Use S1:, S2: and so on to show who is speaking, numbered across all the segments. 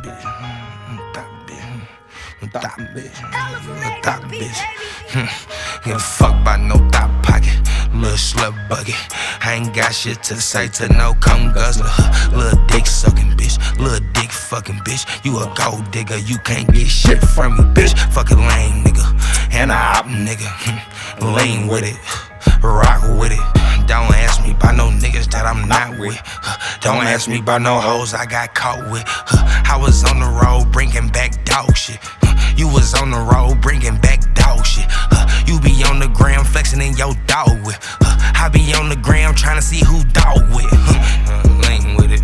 S1: bitch. Thot bitch. Thot bitch. Give a fuck about no thot pocket. Little slut bucket. I ain't got shit to say to no cum guzzler. Little dick sucking bitch. Little dick fucking bitch. You a gold digger. You can't get shit from me, bitch. Fucking lame nigga. And a op nigga. Lean with it. Rock with it. Don't ask me about no niggas that I'm not with. Don't ask me about no hoes I got caught with. I was on the road bringing back dog shit. You was on the road bringing back dog shit. You be on the gram flexing in your dog with. I be on the gram trying to see who dog with. Lean with it,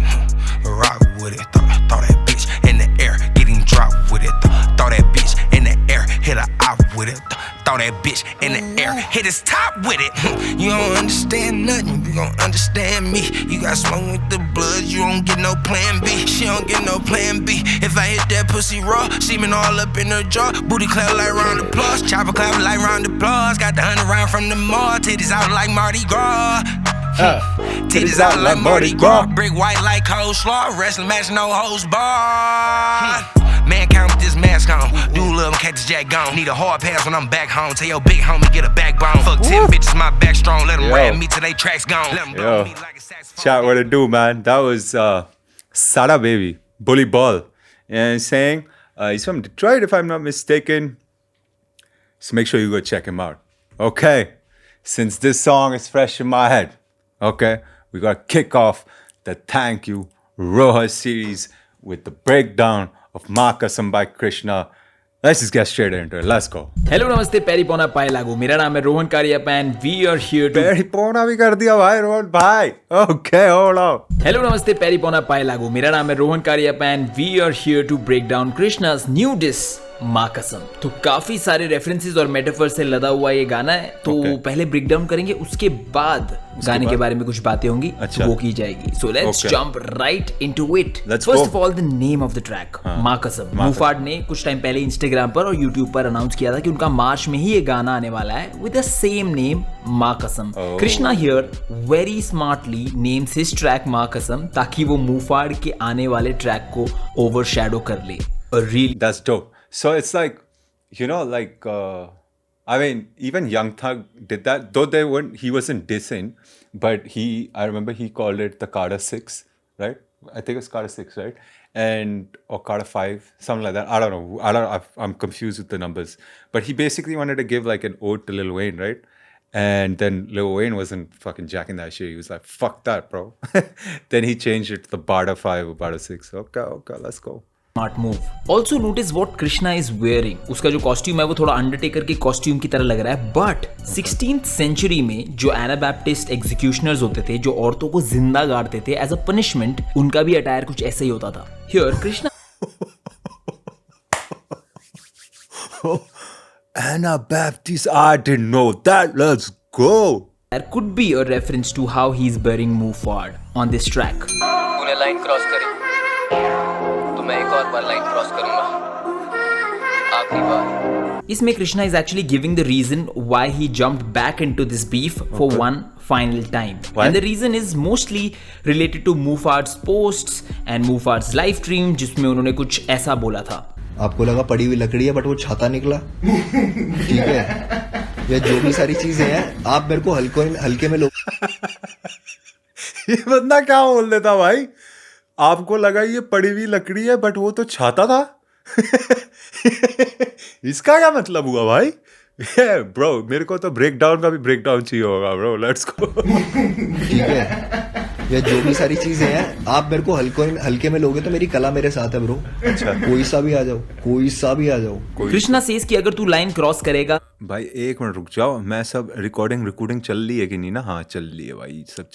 S1: rock with it. Throw that bitch in the air, getting dropped with it. Throw that bitch in the air, hit her off with it. Throw that bitch in the air, hit his top with it. You don't understand nothing, you gon' understand me. You got smoke with the blood, you don't get no plan B. She don't get no plan B. If I hit that pussy raw, semen all up in her jaw. Booty clap like round applause, chopper clap like round applause. Got the 100 round from the mall, titties out like Mardi Gras. Titties out like Mardi Gras. Brick white like coleslaw, wrestling match no host bar. Man count with this mask on. Do a little catch jack gone. Need a hard pass when I'm back home. Tell your big homie get a backbone. Fuck 10 bitches, my back strong. Let them ram me till they tracks gone. Let them blow me like a saxophone.
S2: Chat, what it do, man? That was Sada Baby, Bully Ball. And saying he's from Detroit, if I'm not mistaken. So make sure you go check him out. Okay, since this song is fresh in my head, okay, we got to kick off the Thank You Roja series with the breakdown of Maa Kasam by Krishna. Let's just get straight into it. Let's go.
S3: Hello नमस्ते पेरीपोना पाई लागू मेरा नाम है Rohan Kariappa and we are here to
S2: पेरीपोना भी कर दिया भाई रोहन भाई. Okay, hold on.
S3: हेलो नमस्ते पेरीपोना पाई लागू मेरा नाम है Rohan Kariappa and we are here to break down Krishna's new diss Maa Kasam. तो काफी सारे रेफरेंसेस और मेटाफर से लदा हुआ ये गाना है. तो पहले ब्रेक डाउन करेंगे, उसके बाद गाने के बारे में कुछ बातें होंगी. अच्छा. वो की जाएगी. So let's jump right into it. First of all the name of the track माँ कसम. मूफाड ने कुछ टाइम पहले इंस्टाग्राम पर और यूट्यूब पर अनाउंस किया था कि उनका मार्च में ही ये गाना आने वाला है विद द सेम नेम माँ कसम. Krishna here very smartly names his track माँ कसम ताकि वो मूफाड के आने वाले ट्रैक को ओवरशैडो कर ले. Really,
S2: that's dope. So it's like, you know, like, I mean, even Young Thug did that, though he wasn't dissing, but I remember he called it the Carter 6, right? I think it's Carter 6, right? Or Carter 5, something like that. I don't know. I'm confused with the numbers. But he basically wanted to give like an ode to Lil Wayne, right? And then Lil Wayne wasn't fucking jacking that shit. He was like, fuck that, bro. Then he changed it to the Barter 5 or Barter 6. Okay, let's go.
S3: Smart move. Also notice what Krishna is wearing. उसका जो costume है वो थोड़ा Undertaker के costume की तरह लग रहा है. बट 16th सेंचुरी में जो एनाबैप्टिस्ट एग्जीक्यूशनर्स होते थे, जो औरतों को जिंदा गाड़ते थे एज अ पनिशमेंट, उनका भी अटायर कुछ ऐसा ही होता था. Here Krishna
S2: Anabaptist, I didn't know that. Let's go.
S3: There could be a reference to how he's burying Mufad on this track.
S4: तूने लाइन क्रॉस करी तो मैं एक और बार लाइन क्रॉस करूंगा, आखिरी बार.
S3: इसमें Krishna is actually giving the reason why he jumped back into this beef for one final time. Why? And the reason is mostly related to Mufad's posts and Mufad's live stream, जिसमें उन्होंने कुछ ऐसा बोला था.
S5: आपको लगा पड़ी हुई लकड़ी है बट वो छाता निकला. ठीक है, ये जो भी सारी चीजें हैं आप मेरे को हल्के में लो.
S2: ये बंदा क्या बोल देता भाई? आपको लगा ये पड़ी हुई लकड़ी है बट वो तो छाता था. इसका क्या मतलब हुआ भाई? ब्रो मेरे को तो ब्रेक डाउन का भी ब्रेक डाउन चाहिए होगा ब्रो. Let's go. ठीक
S5: है, ये जो भी सारी चीजें हैं आप मेरे को हल्के में लोगे तो मेरी कला मेरे साथ है ब्रो. अच्छा, कोई सा भी आ जाओ.
S3: कृष्णा सेज कि अगर तू लाइन क्रॉस करेगा.
S2: भाई एक मिनट रुक जाओ, मैं सब रिकॉर्डिंग चल रही है कि नहीं ना? हाँ चल रही है भाई, सब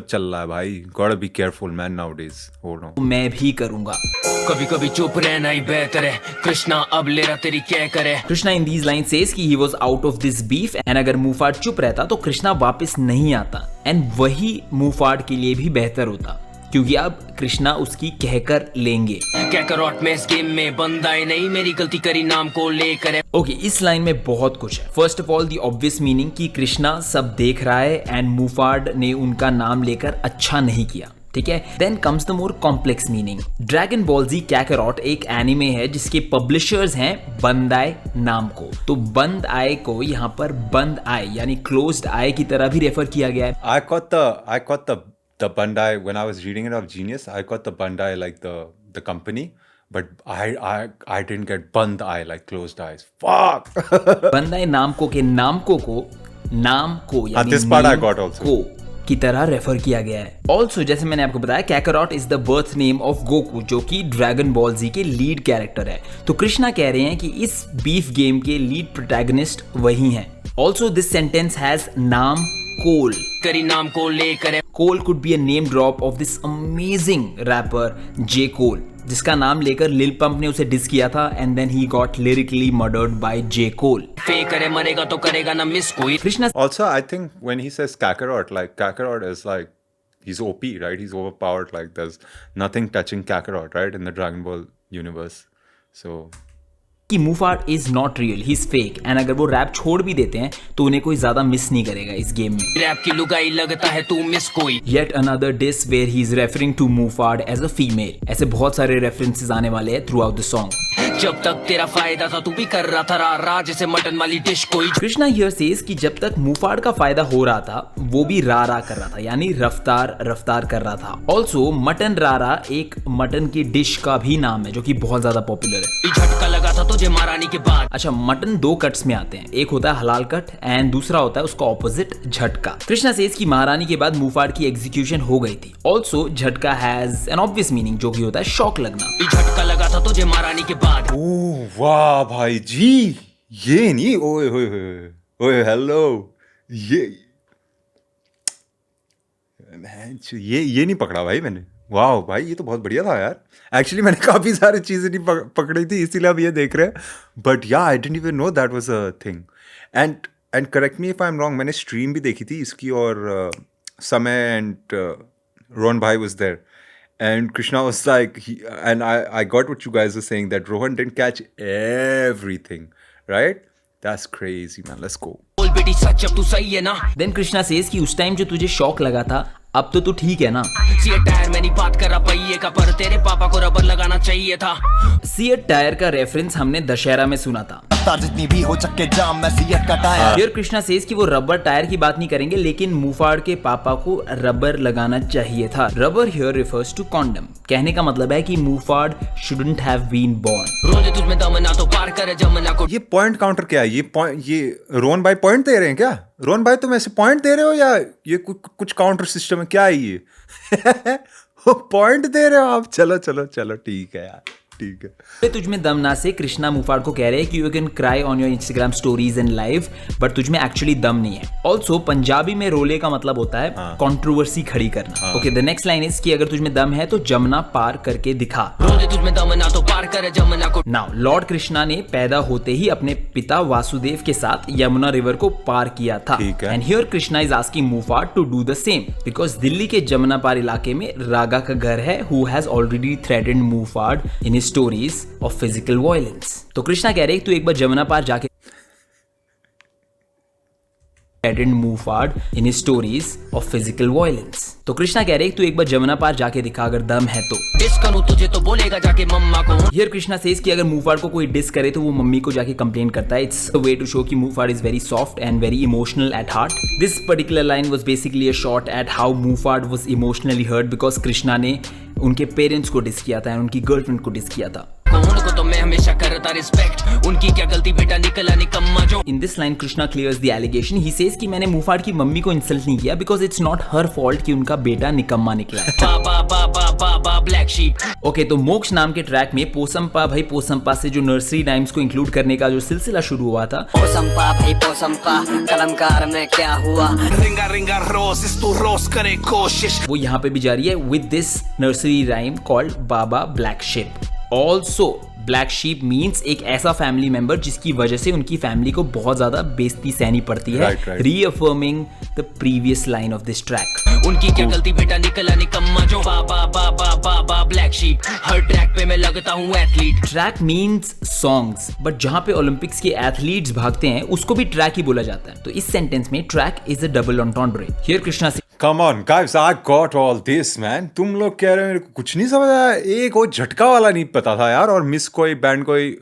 S2: चल रहा है भाई. Got be careful man nowadays. Hold on,
S3: मैं भी करूंगा.
S4: कभी कभी चुप रहना ही बेहतर है. कृष्णा अब लेरा तेरी क्या करे.
S3: Krishna in these line says कि he was out of this beef and अगर मूफाड चुप रहता तो कृष्णा वापस नहीं आता. एंड वही मूफाड के लिए भी बेहतर होता क्योंकि अब कृष्णा उसकी कहकर लेंगे.
S4: कहकर आउट में इस गेम में बंदा है नहीं, मेरी गलती करी नाम को लेकर.
S3: ओके, इस लाइन में बहुत कुछ है. First of all the obvious meaning कि कृष्णा सब देख रहा है एंड मूफाड ने उनका नाम लेकर अच्छा नहीं किया. ठीक है। Then comes the more complex meaning. Dragon Ball Z Kakarot एक एनिमे है जिसके पब्लिशर्स हैं बंदाई नामको। तो बंद आय को यहाँ पर बंद आय यानी क्लोज्ड आय की तरह भी रेफर किया गया है।
S2: I caught the Bandai when I was reading it of Genius. I got the Bandai like the company, but I didn't get Bandai like closed eyes. Fuck.
S3: बंदाई नामको के नामको को नाम को यानी
S2: this part I
S3: name
S2: got also.
S3: को की तरह रेफर किया गया है। ऑल्सो जैसे मैंने आपको बताया Kakarot is the birth name of Goku जो कि ड्रैगन बॉल जी के लीड कैरेक्टर है। तो कृष्णा कह रहे हैं कि इस बीफ गेम के लीड प्रोटैगनिस्ट वही हैं। ऑल्सो दिस सेंटेंस हैज नाम कोल
S4: करी नाम को लेकर
S3: Cole could be a name drop of this amazing rapper J Cole जिसका नाम लेकर लिल पंप ने उसे डिस किया था and then he got lyrically murdered by J Cole.
S4: फेक करे मरेगा तो करेगा ना मिस कोई।
S3: Krishna
S2: Also, I think when he says Kakarot, like Kakarot is like he's OP, right? He's overpowered. Like there's nothing touching Kakarot, right? In the Dragon Ball universe. So
S3: कि Muhfaad is not real he is fake and अगर वो rap छोड़ भी देते हैं तो उन्हें कोई ज्यादा मिस नहीं करेगा इस गेम में।
S4: रैप की लुगाई लगता है तू मिस कोई।
S3: Yet another diss where he is referring to Mufad as a female। ऐसे बहुत सारे रेफरेंसेस आने वाले हैं थ्रू आउट द सॉन्ग।
S4: जब तक तेरा फायदा था तू भी कर रहा था रा जैसे मटन वाली डिश कोई।
S3: कृष्णा हियर सेज कि जब तक मुफाड का फायदा हो रहा था वो भी रा कर रहा था यानी रफ्तार रफ्तार कर रहा था। ऑल्सो मटन रा एक मटन की डिश का भी नाम है जो कि बहुत ज्यादा पॉपुलर है।
S4: झटका लगा था तुझे महारानी के बाद।
S3: अच्छा मटन दो कट्स में आते हैं, एक होता है हलाल कट एंड दूसरा होता है उसका ऑपोजिट झटका। कृष्णा सेज की महारानी के बाद मुफाड की एग्जीक्यूशन हो गई थी। ऑल्सो झटका हैज एन ऑब्वियस मीनिंग जो कि होता है शॉक लगना।
S4: झटका लगा था तुझे महारानी के बाद।
S2: oh वाह भाई जी, ये नहीं ओए होए होए ओए हेलो ये नहीं पकड़ा भाई मैंने। वाह भाई ये तो बहुत बढ़िया था यार। एक्चुअली मैंने काफी सारी चीजें नहीं पकड़ी थी इसीलिए अब ये देख रहे हैं। But ya I didn't even know that was a thing. And correct me if I am wrong, मैंने स्ट्रीम भी देखी थी इसकी और समय एंड रोहन भाई was there and Krishna was like and I got what you guys were saying that Rohan didn't catch everything, right? That's crazy man, let's go.
S4: बोल बेटी सच अब तू सही है ना।
S3: देन कृष्णा सेज कि उस टाइम जो तुझे शॉक लगा था अब तो तू ठीक है ना।
S4: सीएट टायर में नहीं बात कर रहा पहिए का पर तेरे पापा को रबर लगाना चाहिए था।
S3: सीएट टायर का रेफरेंस हमने दशहरा में सुना था।
S6: जितनी भी हो चक्के जाम मैं सीएट का टायर।
S3: हियर कृष्णा सेज कि वो रबर टायर की बात नहीं करेंगे लेकिन मुफाड के पापा को रबर लगाना चाहिए था। Rubber here refers to condom. कहने का मतलब है कि Mufad shouldn't have been born.
S4: रोजे तुझ में दम ना तो पार करे जमुना को।
S2: ये पॉइंट काउंटर क्या है? ये रोहन भाई पॉइंट दे रहे हैं क्या? रोहन भाई तुम ऐसे पॉइंट दे रहे हो या ये कुछ काउंटर सिस्टम है क्या है ये? पॉइंट दे रहे हो आप? चलो ठीक है यार, ठीक है।
S3: तुझ में दम ना से कृष्णा मुफाड को कह रहे हैं कि you can cry on your Instagram stories and live but तुझ में एक्चुअली दम नहीं है। ऑल्सो पंजाबी में रोले का मतलब होता है कंट्रोवर्सी खड़ी करना। Okay the next line is कि अगर तुझ में दम है तो जमुना पार करके दिखा।
S4: रोजे तुझ में दम ना तो पार करे जमुना को।
S3: नाउ लॉर्ड कृष्णा ने पैदा होते ही अपने पिता वासुदेव के साथ यमुना रिवर को पार किया था। And here Krishna is asking Muhfaad to do the same because Delhi के जमुना पार इलाके में रागा का घर है who has already threatened Muhfaad in stories of physical violence. तो कृष्णा कह रहे हैं तू एक बार जमुना पार जाके Muhfaad in stories of physical violence. तो कृष्णा कह रहे हैं तू एक बार जमुना पार जाके दिखा अगर दम है तो।
S4: डिस करूं तुझे तो बोलेगा जाके मम्मा को।
S3: हियर कृष्णा सेज कि अगर मुफाड को कोई डिस करे तो वो मम्मी को जाके कंप्लेन करता है। It's a way to show कि Muhfaad is very soft and very emotional at heart. This particular line was basically a shot at how Muhfaad was emotionally hurt because Krishna ने उनके पेरेंट्स को डिस किया था एंड उनकी गर्लफ्रेंड को डिस किया था।
S4: उनको तो मैं हमेशा करता रिस्पेक्ट, उनकी क्या गलती बेटा निकला निकम्मा जो।
S3: In this line Krishna clears the allegation. He says कि मैंने मुफाड की मम्मी को इंसल्ट नहीं किया because it's not her fault कि उनका बेटा निकम्मा निकला है।
S4: बाबा ब्लैक शीप।
S3: ओके तो मोक्ष नाम के ट्रैक में पोसम्पा भाई पोसम्पा से जो नर्सरी राइम्स को इंक्लूड करने का जो सिलसिला शुरू हुआ था।
S7: पोसम्पा भाई पोसम्पा कलमकार में क्या हुआ।
S1: रिंगा रिंगा रोज इस तू रोज करे कोशिश।
S3: वो यहाँ पे भी जारी है with this nursery rhyme called baa baa black ship. Also black sheep means एक ऐसा फैमिली मेंबर जिसकी वजह से उनकी फैमिली को बहुत ज्यादा बेइज्जती सहनी पड़ती है। Reaffirming the previous line of this track.
S4: उनकी क्या गलती बेटा निकला निकम्मा जो। Baa baa black sheep. हर ट्रैक पे मैं लगता हूँ athlete.
S3: Track means songs but जहां पे ओलंपिक्स के एथलीट्स भागते हैं उसको भी ट्रैक ही बोला जाता है। तो इस सेंटेंस में track is a double entendre. Here Krishna से
S2: Come on, guys, I got all this, man. तुम लोग कह रहे हो मेरे को कुछ नहीं समझ आया. एक वो झटका वाला नहीं पता था यार. और मिस कोई बैंड कोई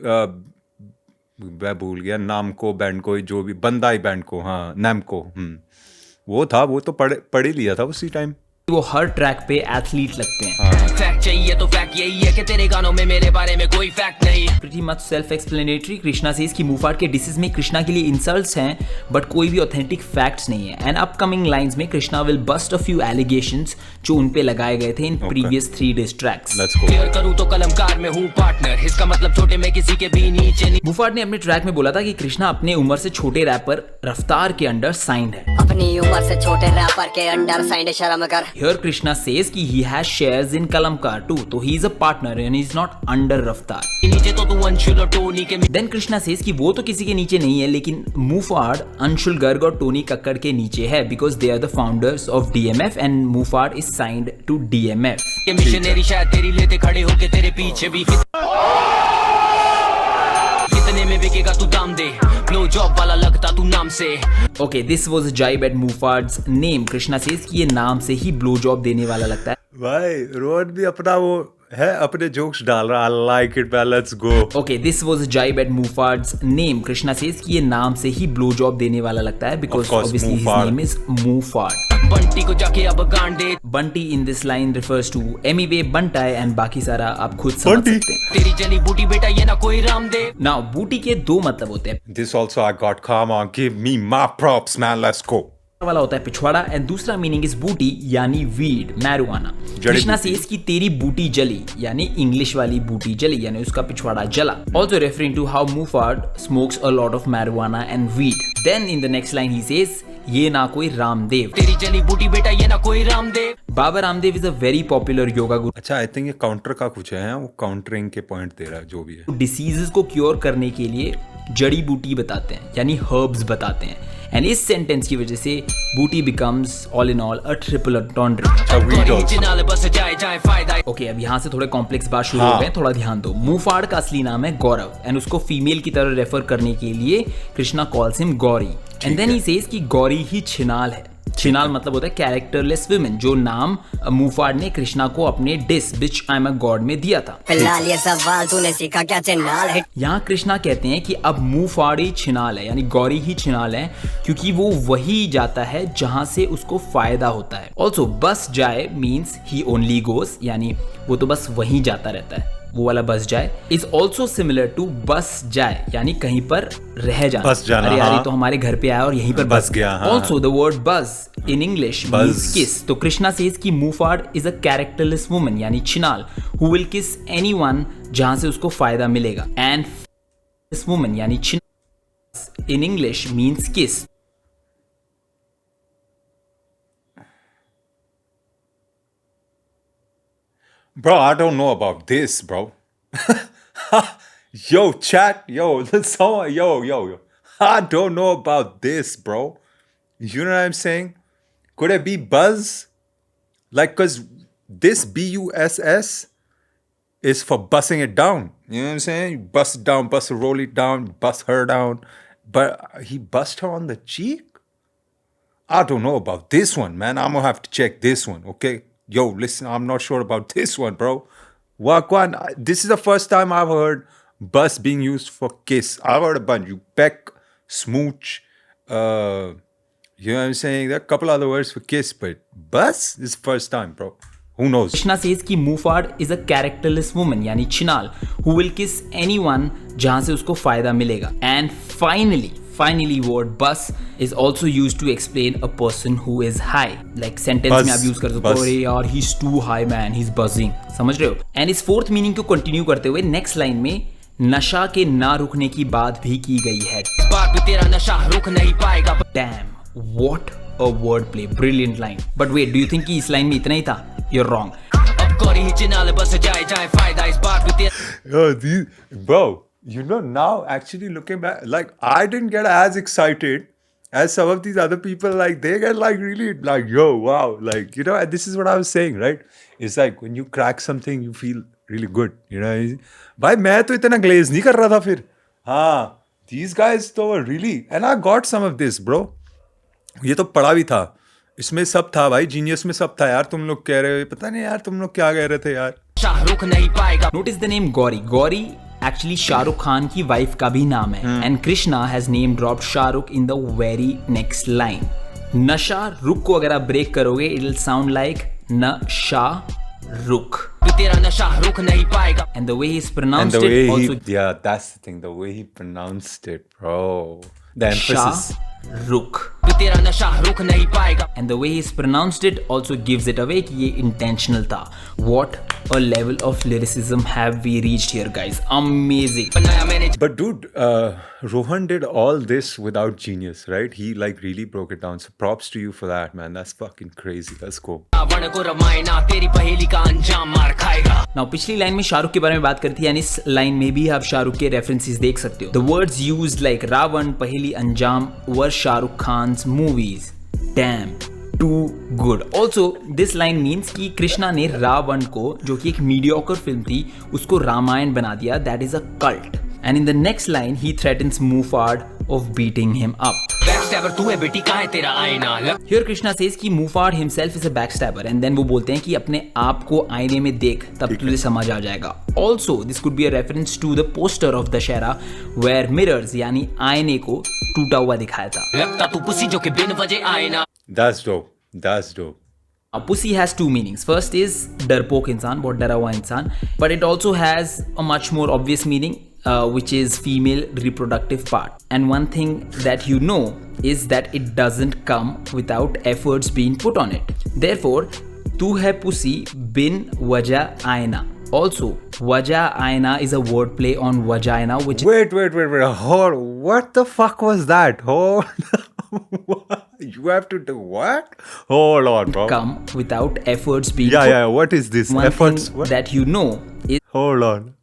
S2: मैं भूल गया नाम को, बैंड कोई जो भी बंदाई बैंड को, हाँ नैमको. वो था, वो तो पढ़ ही लिया था उसी टाइम.
S3: वो हर ट्रैक पे एथलीट लगते हैं.
S4: फैक्ट चाहिए तो फैक्ट यही है कि तेरे गानों में मेरे बारे में कोई फैक्ट नहीं.
S3: Pretty much self explanatory. Krishna says कि मूफाट के डिसेस में कृष्णा के लिए इंसल्ट्स हैं बट कोई भी ऑथेंटिक फैक्ट्स नहीं है. एंड अपकमिंग लाइंस में Krishna will bust a few allegations जो उन पे लगाए गए थे in previous 3 diss tracks.
S4: Clear करूं तो कलमकार में हूं पार्टनर, इसका मतलब छोटे में किसी के भी नीचे नहीं.
S3: मूफाट ने अपने ट्रैक में बोला था कि कृष्णा अपने उम्र से छोटे रैपर रफ्तार के अंडर साइंड है.
S7: अपनी उम्र से छोटे रैपर के अंडर साइंड शर्म कर.
S3: Here Krishna says कि he has shares in Kalamkar too, so he is a partner and he is not under Raftar.
S4: नीचे तो तू अंशुल और टोनी के.
S3: Then Krishna says कि वो तो किसी के नीचे नहीं है लेकिन मूफाड अंशुल गर्ग और टोनी कक्कड़ के नीचे है because they are the founders of DMF and Mufad is signed to DMF.
S4: के मिशनरी शायद तेरी लेते खड़े होके तेरे पीछे भी. कितने में बिकेगा तू दाम दे, नो जॉब वाला लगता तू नाम से.
S3: Okay, this was a jibe at Mufad's name. Krishna says कि ये नाम से ही ब्लो जॉब देने वाला लगता है.
S2: भाई रोहन भी अपना वो है, अपने जोक्स डाल रहा. I like it, man. Let's go.
S3: Okay, this was a jibe at Mufad's name. Krishna says कि ये नाम से ही ब्लो जॉब देने वाला लगता है because obviously his name is Mufad.
S4: Bunty को जाके अब गांड दे.
S3: Bunty in this line refers to Emiway Bantai and बाकी सारा आप खुद समझ सकते हैं.
S4: तेरी जली बूटी बेटा ये ना कोई रामदेव.
S3: Now बूटी के 2 मतलब होते हैं.
S2: This also I got. Come on, give me my props, man. Let's go.
S3: वाला होता है पिछवाड़ा एंड दूसरा मीनिंग इज बूटी यानी वीड मैरुआना. कृष्णा सेज की तेरी बूटी जली यानी इंग्लिश वाली बूटी जली यानी उसका पिछवाड़ा जला. Also referring to how Muhfaad smokes a lot of marijuana and weed. Then in the next line he says ये ना कोई रामदेव.
S4: तेरी जली बूटी बेटा ये ना कोई Ramdev.
S3: Baba Ramdev is a very popular yoga guru.
S2: अच्छा आई थिंक ये काउंटर का कुछ है, वो काउंटरिंग के पॉइंट दे रहा है जो भी है.
S3: डिसीजेस को क्योर करने के लिए जड़ी बूटी बताते हैं यानी हर्ब्स बताते हैं. एंड इस सेंटेंस की वजह से booty becomes all in all a triple entendre. Okay, अब यहाँ से थोड़े कॉम्प्लेक्स बात शुरू हो गए, थोड़ा ध्यान दो. मूफाड़ का असली नाम है गौरव एंड उसको फीमेल की तरह रेफर करने के लिए Krishna calls him Gauri. And then he says कि गौरी ही छिनाल है. छिनाल मतलब होता है कैरेक्टरलेस वुमेन, जो नाम मूफाड़ ने कृष्णा को अपने diss bitch I am a god में दिया था.
S7: फिलहाल ये सवाल तूने सीखा क्या छिनाल है.
S3: यहाँ कृष्णा कहते हैं कि अब मूफाड़ ही छिनाल है यानी गौरी ही छिनाल है क्योंकि वो वही जाता है जहां से उसको फायदा होता है. ऑल्सो बस जाए मीन्स ही ओनली गोस यानी वो तो बस वहीं जाता रहता है. वो वाला बस जाए इज ऑल्सो सिमिलर टू बस जाए यानी कहीं पर रह जाना.
S2: बस जाना,
S3: अरे यार
S2: हाँ.
S3: ये तो हमारे घर पे आया और यहीं पर बस
S2: गया.
S3: ऑल्सो द वर्ड बस इन इंग्लिश मीन्स किस. तो कृष्णा सेज कि मूफाड़ इज अ कैरेक्टरलेस वुमन यानी छिनाल हु विल किस एनीवन जहां से उसको फायदा मिलेगा. एंड दिस वुमन यानी छिनाल इन इंग्लिश मीन्स किस.
S2: Bro, I don't know about this, bro. Yo, chat, yo, someone, yo. I don't know about this, bro. You know what I'm saying? Could it be buzz? Like, cause this BUSS is for bussing it down. You know what I'm saying? You bust it down, roll it down, bust her down. But he bust her on the cheek? I don't know about this one, man. I'm gonna have to check this one, okay? Yo, listen, I'm not sure about this one, bro. Wagwan, this is the first time I've heard bus being used for kiss. I've heard a bunch. You peck, smooch, you know what I'm saying? There are a couple other words for kiss, but bus is the first time, bro. Who knows?
S3: Krishna says कि मूफाड़ is a characterless woman यानी छिनाल who will किस anyone जहां से उसको फायदा मिलेगा. And finally word bus is also used to explain a person who is high. Like sentence में आप यूज कर सकते हो अरे यार he's too high man, he's buzzing. समझ रहे हो. एंड इस फोर्थ मीनिंग को कंटिन्यू करते हुए नेक्स्ट लाइन में नशा के ना रुकने की बात भी की गई है.
S4: बात पे तेरा नशा रुक नहीं पाएगा.
S3: Damn, what a wordplay, brilliant line. But wait, do you think कि इस लाइन में इतना ही था? You're wrong.
S4: अब गौरी ही चिनाल बस जाए फायदा इस बात पे तेरा.
S2: Bro, you know, now actually looking back, like I didn't get as excited as some of these other people. Like they get like really like, yo, wow, like, you know, and this is what I was saying, right? It's like when you crack something, you feel really good, you know. भाई मैं तो इतना glaze नहीं कर रहा था फिर. हाँ, these guys तो were really, and I got some of this, bro. ये तो पढ़ा भी था इसमें सब था भाई, जीनियस में सब था यार। तुम लोग कह रहे हो, पता नहीं यार तुम लोग क्या कह रहे थे यार।
S4: शाहरुख नहीं पाएगा।
S3: Notice the name Gauri. Gauri actually Shahrukh Khan की वाइफ का भी नाम है and Krishna has name dropped Shahrukh in the very next line. नशा रुख को अगर आप ब्रेक करोगे इट विल साउंड लाइक नशा रुख।
S4: तेरा नशा रुख नहीं पाएगा।
S3: And the way he's
S2: And
S3: pronounced
S2: the way
S3: it
S2: he,
S3: also
S2: yeah, that's the thing. The way he pronounced it, bro. The emphasis.
S3: Rukh.
S4: तेरा नशा रुख नहीं पाएगा।
S3: And the way he's pronounced it also gives it away कि ये intentional था. What a level of lyricism have we reached here, guys? Amazing.
S4: बनाया मैंने
S2: But dude, Rohan did all this without genius, right? He like really broke it down. So props to you for that, man. That's fucking crazy. Let's go.
S4: Ravan को रमायना तेरी पहेली का अंजाम मार खाएगा।
S3: Now पिछली लाइन में शाहरुख के बारे में बात करती है एंड इस लाइन में भी आप शाहरुख के रेफरेंसेस देख सकते हो. The words used like Ravan, पहेली, अंजाम were Shahrukh Khan's movies. Damn. Too good. Also, this line means कि कृष्णा ने रावण को, जो कि एक मीडियोकर फिल्म थी, उसको रामायण बना दिया. That is a cult. And in the next line, he threatens Mufad of beating him up.
S4: बैकस्टैबर तू है बेटी कहाँ है तेरा आईना।
S3: Here Krishna says कि Mufad himself is a backstabber and then वो बोलते हैं कि अपने आप को आईने में देख तब तुझे समझ आ जाएगा. Also, this could be a reference to the poster of Dashera where mirrors यानी आईने को टूटा हुआ दिखाया था.
S4: लगता तू पुसी जो कि बिन वजह आईना।
S2: That's dope. That's dope.
S3: Pussy has two meanings. First is डरपोक इंसान, बहुत डरा हुआ इंसान, but it also has a much more obvious meaning, which is female reproductive part. And one thing that you know is that it doesn't come without efforts being put on it. Therefore, तू है pussy बिन वजह आईना. Also, वजह आईना is a wordplay on vagina, which
S2: Wait. Hold. What the fuck was that? Hold. You have to do what? Hold on, bro.
S3: come without efforts being put.
S2: Yeah. What is this?
S3: One
S2: Efforts?
S3: thing
S2: What?
S3: that you know is
S2: Hold on.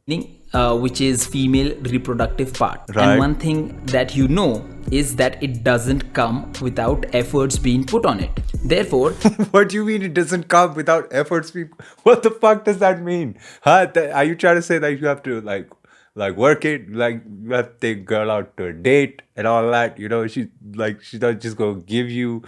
S3: which is female reproductive part.
S2: Right.
S3: And one thing that you know is that it doesn't come without efforts being put on it. Therefore,
S2: What do you mean it doesn't come without efforts? What the fuck does that mean? Huh? Are you trying to say that you have to like work it, like you have to take girl out to a date and all that? You know, she's not just gonna give you.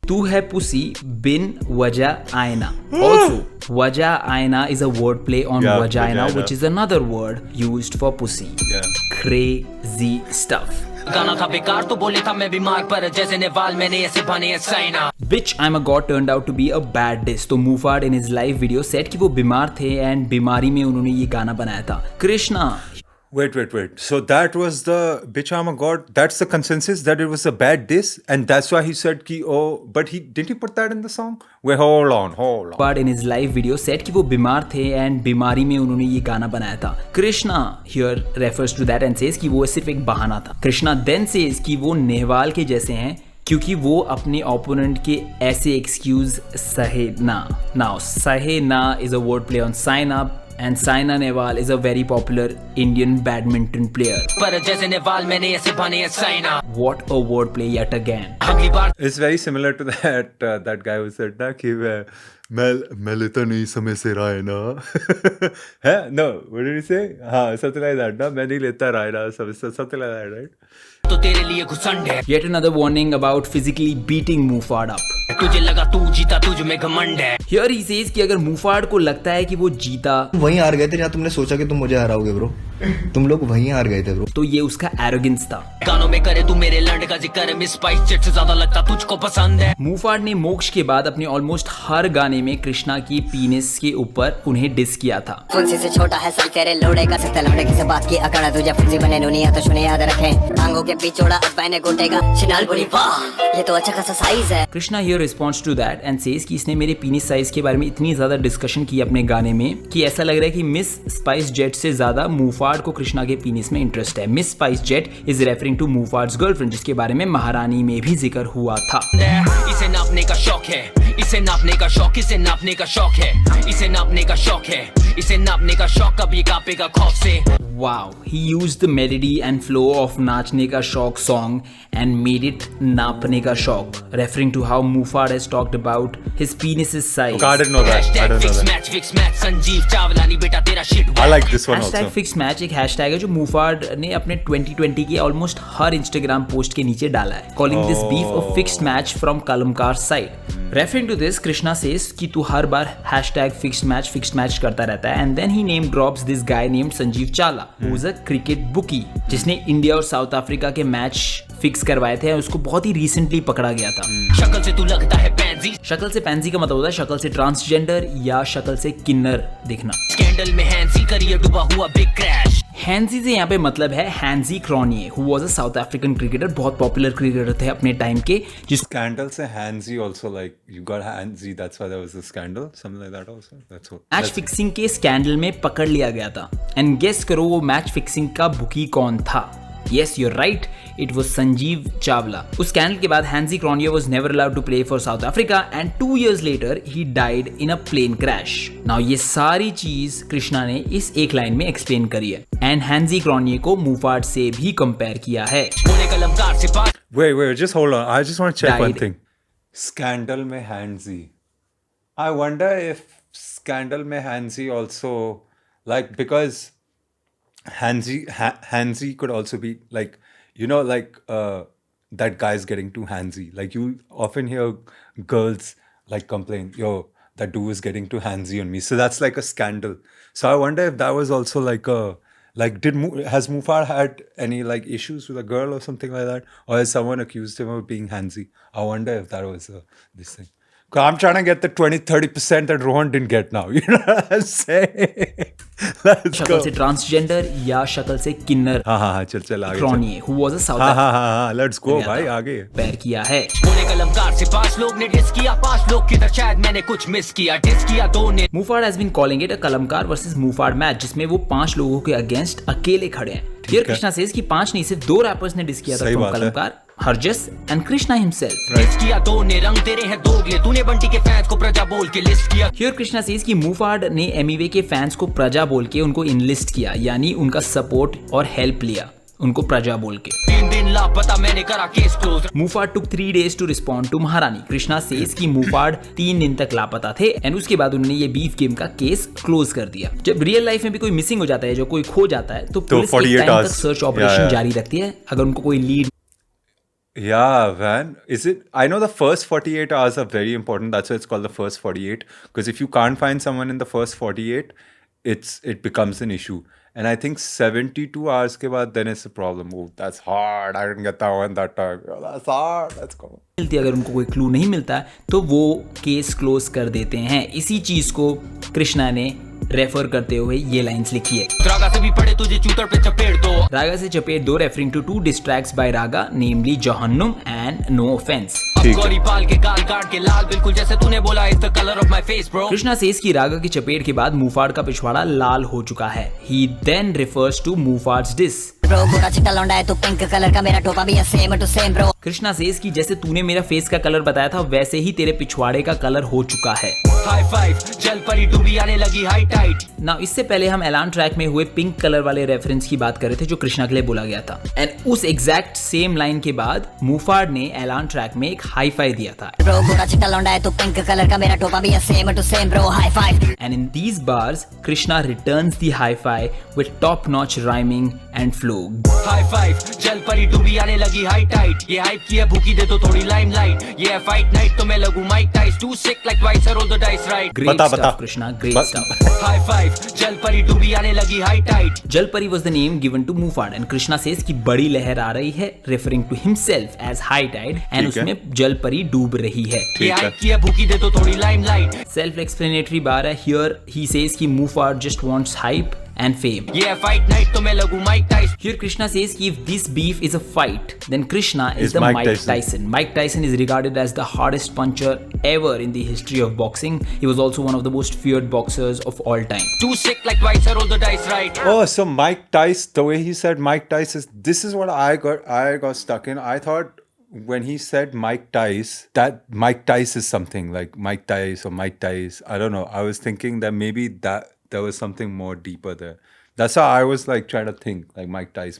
S3: तू है pussy bin वजह आईना. Also, वजह आईना is a wordplay on
S2: Yeah,
S3: vagina,
S2: vagina.
S3: which is another word used for pussy.
S2: Yeah.
S3: Crazy stuff.
S4: गाना था बेकार तो बोले था मैं बीमार पर जैसे नेवाल मैंने ऐसे बने Saina.
S3: Bitch I'm a God turned out to be a bad diss. तो Mufad in his live video said कि वो बीमार थे एंड बीमारी में उन्होंने ये गाना बनाया था. Krishna
S2: Wait. So that was the bitch I'm a god. That's the consensus that it was a bad diss, and that's why he said ki oh. But didn't he put that in the song? Wait, hold on.
S3: But in his live video said कि वो बीमार थे and बीमारी में उन्होंने ये गाना बनाया था. Krishna here refers to that and says कि वो सिर्फ एक बहाना था. कृष्णा then says कि वो नेहवाल के जैसे हैं क्योंकि वो अपने ओपोनेंट के ऐसे एक्सक्यूज सहे ना. Now सहे ना is a wordplay on sign up. And Saina Nehwal is a very popular Indian badminton player.
S4: पर जैसे नेवाल मैंने ऐसे बने Saina.
S3: What a wordplay yet again.
S4: अगली बार
S2: It's very similar to that guy who said ना कि मैं लेता नहीं समय से राय ना. है? No, what did he say? हाँ, something like that ना. मैं नहीं लेता राय ना, something like that, right?
S4: तो तेरे लिए घुसंड है।
S3: Yet another warning about physically beating Mufad up.
S4: तुझे लगा तू जीता तुझ में घमंड है।
S3: Here he says कि अगर Mufad को लगता है कि वो जीता
S5: वहीं हार गए थे जहाँ तुमने सोचा कि तुम मुझे हराओगे ब्रो. तुम लोग वहीं हार गए थे ब्रो.
S3: तो ये उसका एरोगेंस था.
S4: गानों में करे तू मेरे लंड का जिक्र मिस स्पाइस जेट से ज्यादा लगता तुझको पसंद है।
S3: Mufad ने मोक्ष के बाद अपने ऑलमोस्ट हर गाने में कृष्णा की पीनिस के ऊपर उन्हें डिस किया था.
S7: फुंसी से छोटा है सर तेरे लोड़े का सकता लौड़े की से बात की अकड़ा तुझे फुंसी बने दुनिया तो सुने याद रखे आंगों के पिछोड़ा अजबाइने गोटेगा शिनाल बोली वाह ये तो अच्छा खासा साइज है.
S3: Krishna here responds to that and says कि इसने मेरे पीनिस साइज के बारे में इतनी ज्यादा डिस्कशन की अपने गाने में कि ऐसा लग रहा है कि मिस स्पाइस जेट से ज्यादा Mufad को कृष्णा के पीनिस में इंटरेस्ट है. Miss Spice Jet is referring to Mufad's girlfriend जिसके बारे में महारानी में भी जिक्र हुआ था.
S4: इसे नापने का शौक है इसे नापने का शौक इसे नापने का शौक है इसे नापने का शौक है इसे नापने का शौक कभी कांपेगा खौफ से.
S3: Wow, he used the melody and flow of नाचने का शौक song and made it नापने का शौक, referring to how Mufad has talked about his penis's size.
S2: Okay, I didn't know that.
S4: Match match fix match Sanjeev Chawla नहीं बेटा तेरा shit
S2: I like this one
S3: hashtag
S2: also.
S3: Fix match एक hashtag है जो मूफार्ड ने अपने 2020 की ऑलमोस्ट हर इंस्टाग्राम पोस्ट के नीचे डाला है, calling this beef a fixed match from Kalamkaar side. Referring to this, Krishna says कि तू हर बार हैशटैग फिक्स्ड मैच करता रहता है. And then he name drops this guy named Sanjeev Chawla who is a cricket bookie जिसने इंडिया और साउथ अफ्रीका के मैच फिक्स करवाए थे. उसको बहुत ही रिसेंटली पकड़ा गया था.
S4: शक्ल से तू लगता है पैंजी,
S3: शक्ल से पैंसी का मतलब होता है शक्ल से ट्रांसजेंडर या शक्ल से किन्नर दिखना.
S4: स्कैंडल में हैंसी करियर डूबा हुआ बिग क्रैश.
S3: हैंजी से यहाँ पे मतलब है Hansie Cronje who was a South African cricketer. बहुत पॉपुलर क्रिकेटर थे अपने टाइम के. जिस
S2: Scandal say handsy also, like you got handsy, that's why there was a scandal, something like that also. That's what.
S3: Match fixing के scandal में पकड़ लिया गया था. एंड गेस करो वो मैच फिक्सिंग का बुकी कौन था. Yes, you're right. It was Sanjeev Chawla. उस स्कैंडल के बाद हैंजी क्रॉनियर was never allowed to play for South Africa and 2 years later he died in a plane crash. Now ये सारी चीज कृष्णा ने इस एक लाइन में एक्सप्लेन करी है. एंड हैंजी क्रॉनियर को मूफार्ड से भी कंपेयर किया है.
S4: बोले कलमकार से पास
S2: Wait, just hold on. I just want to check one
S3: Died.
S2: thing. Scandal mein handsy. I wonder if scandal mein handsy also, like, because handsy could also be like, like that guy's getting too handsy. Like you often hear girls like complain, yo, that dude is getting too handsy on me. So that's like a scandal. So I wonder if that was also like a, like has Mufar had any like issues with a girl or something like that, or has someone accused him of being handsy? I wonder if that was this thing. 'Cause I'm trying to get the 20-30% that Rohan didn't get now. You know what I'm saying? Let's
S3: शक्ल
S2: go.
S3: से transgender या शक्ल से किन्नर
S2: हाँ चल आगे चल.
S3: क्रॉनियर who was a south
S2: हाँ लेट्स गो भाई आगे.
S3: कंपेयर किया है.
S4: बोले कलमकार से पास लोग ने डिस किया. 5 लोग किधर शायद मैंने कुछ मिस किया. डिस किया 2 ने.
S3: Muhfaad has been calling it a Kalamkaar versus Muhfaad match जिसमें वो 5 लोगों के अगेंस्ट अकेले खड़े हैं. हियर कृष्णा सेज कि 5 नहीं सिर्फ 2 रैपर्स ने डिस किया था
S2: सही
S3: फ्रॉम
S2: बात है.
S3: Kalamkaar, Harjas and Krishna himself.
S4: Diss किया 2 ने. रंग तेरे हैं दोगले. तूने बंटी के फैंस को प्रजा बोल के लिस्ट किया.
S3: हियर कृष्णा सेज कि मूफार्ड ने एमईवे के फैंस को प्रजा बोल के उनको इनलिस्ट किया, यानी उनका सपोर्ट और हेल्प लिया उनको प्रजा बोल के.
S4: 3 दिन लापता मैंने करा case close.
S3: मूफार्ड took 3 days to respond to महारानी. कृष्णा सेज कि मूफार्ड 3 दिन तक लापता थे एंड उसके बाद उन्होंने ये बीफ गेम का केस क्लोज कर दिया. जब रियल लाइफ में भी कोई मिसिंग हो जाता है, जो कोई खो जाता है, तो पुलिस एक
S2: 48
S3: टाइम तक
S2: hours.
S3: Search operation
S2: Yeah.
S3: जारी रखती है अगर उनको कोई lead.
S2: Yeah, man. Is it? I know the first 48 hours are very important. That's why it's called the first 48. Because if you can't find someone in the first 48, it becomes an issue. And I think 72 hours ke baad, then it's a problem. Oh, that's hard. I didn't get that one that time. Oh, that's hard. Let's go.
S3: मिलती है, अगर उनको कोई clue नहीं मिलता है तो वो केस क्लोज कर देते हैं. इसी चीज को कृष्णा ने रेफर करते हुए ये लाइंस लिखी है.
S4: रागा से भी पड़े तुझे चूतर पे चपेट दो.
S3: रागा से चपेट दो रेफरिंग टू 2 distracts by रागा नेमली जहन्नुम एंड नो ऑफेंस.
S4: गौरी पाल के गाल काट के लाल बिल्कुल जैसे तूने बोला. Is the colour of my face bro.
S3: Krishna says की रागा की चपेट के बाद मूफार्ड का पिछवाड़ा लाल हो चुका है. He then refers to Muhfaad's diss.
S7: Bro गोरा चिट्टा लौंडा है तू पिंक कलर का मेरा टोपा भी है same to same bro.
S3: Krishna says की जैसे तूने मेरा फेस का कलर बताया था वैसे ही तेरे पिछवाड़े का कलर हो चुका है.
S4: हाई फाइव जल परी डूबी आने लगी हाई टाइट.
S3: ना इससे पहले हम एलान ट्रैक में हुए पिंक कलर वाले रेफरेंस की बात कर रहे थे जो कृष्णा के लिए बोला गया था. एंड उस एग्जैक्ट सेम लाइन के बाद मूफार्ड ने एलान ट्रैक में एक हाई फाई दिया था.
S7: ब्रो गोरा चिट्टा लौंडा है तू पिंक कलर का मेरा टोपा भी है same to same bro. High five.
S3: And in these bars, Krishna returns the hi-fi with top-notch rhyming and flow.
S4: High five Jal Pari डूबी आने लगी हाई टाइट. ये हाइप की है भूखी दे दो थोड़ी लाइमलाइट. ये है फाइट नाइट तो मैं लगूं Mike Tyson. Too sick like twice I roll the dice right.
S3: Great
S2: बता,
S3: stuff,
S2: बता.
S3: Krishna. Great stuff.
S4: High five Jal Pari डूबी आने लगी high tight.
S3: Jalpari was the name given to Mufard and Krishna says कि बड़ी लहर आ रही है, referring to himself as high tide and
S2: ठीक है.
S3: उसमें जलपरी डूब रही है.
S4: ये
S2: ठीक है.
S4: हाइप की है भूखी दे दो थोड़ी लाइमलाइट.
S3: Self-explanatory bar है. Here he says कि Mufard just wants hype and fame.
S4: ये है फाइट नाइट तो मैं लगूं Mike Tyson.
S3: Here Krishna says कि if this beef is a fight, then Krishna is
S2: Is
S3: the
S2: Mike
S3: Mike
S2: Tyson.
S3: Tyson. Mike Tyson is regarded as the hardest puncher ever in the history of boxing. He was also one of the most feared boxers of all time.
S4: Too sick like twice I roll the dice right.
S2: Oh, so Mike Tice, the way he said Mike Tice this is what I got stuck in. I thought when he said Mike Tice, that Mike Tice is something like Mike Tice or Mike Tice. I don't know. I was thinking that maybe that there was something more deeper there. That's how I was like trying to think, like Mike Tice.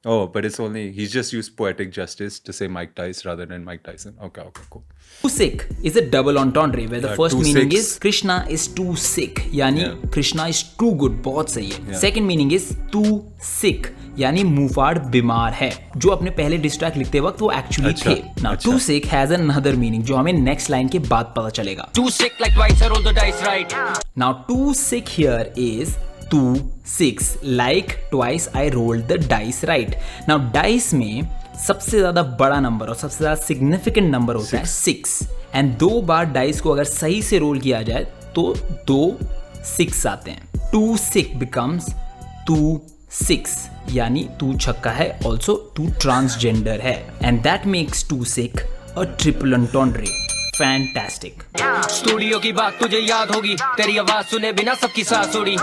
S2: Oh, but it's only he's just used poetic justice to say Mike Tyson rather than Mike Tyson. Okay, cool.
S3: Too sick is a double entendre where the first
S2: too
S3: meaning
S2: sick.
S3: is Krishna is too sick, यानी Krishna is too good, बहुत सही है. Second meaning is too sick, यानी मुफाड़ बीमार है, जो अपने पहले डिस्ट्रैक्ट लिखते वक्त वो एक्चुअली थे. Now too sick has another meaning जो हमें नेक्स्ट लाइन के बाद पता चलेगा.
S4: Too sick like twice I roll the dice right.
S3: Now too sick here is 2 6 like twice I rolled the dice right. Now dice में सबसे ज्यादा बड़ा नंबर और सबसे ज्यादा सिग्निफिकेंट नंबर होता है 6 एंड 2 बार डाइस को अगर सही से रोल किया जाए तो 2 6 आते हैं. 2 6 becomes 2 6 यानी 2 छक्का है, ऑल्सो 2 ट्रांसजेंडर है and that makes 2 sick a triple entendre. Fantastic.
S4: Studio की बात तुझे याद होगी, तेरी आवाज सुने बिना सबकी सांस उड़ी,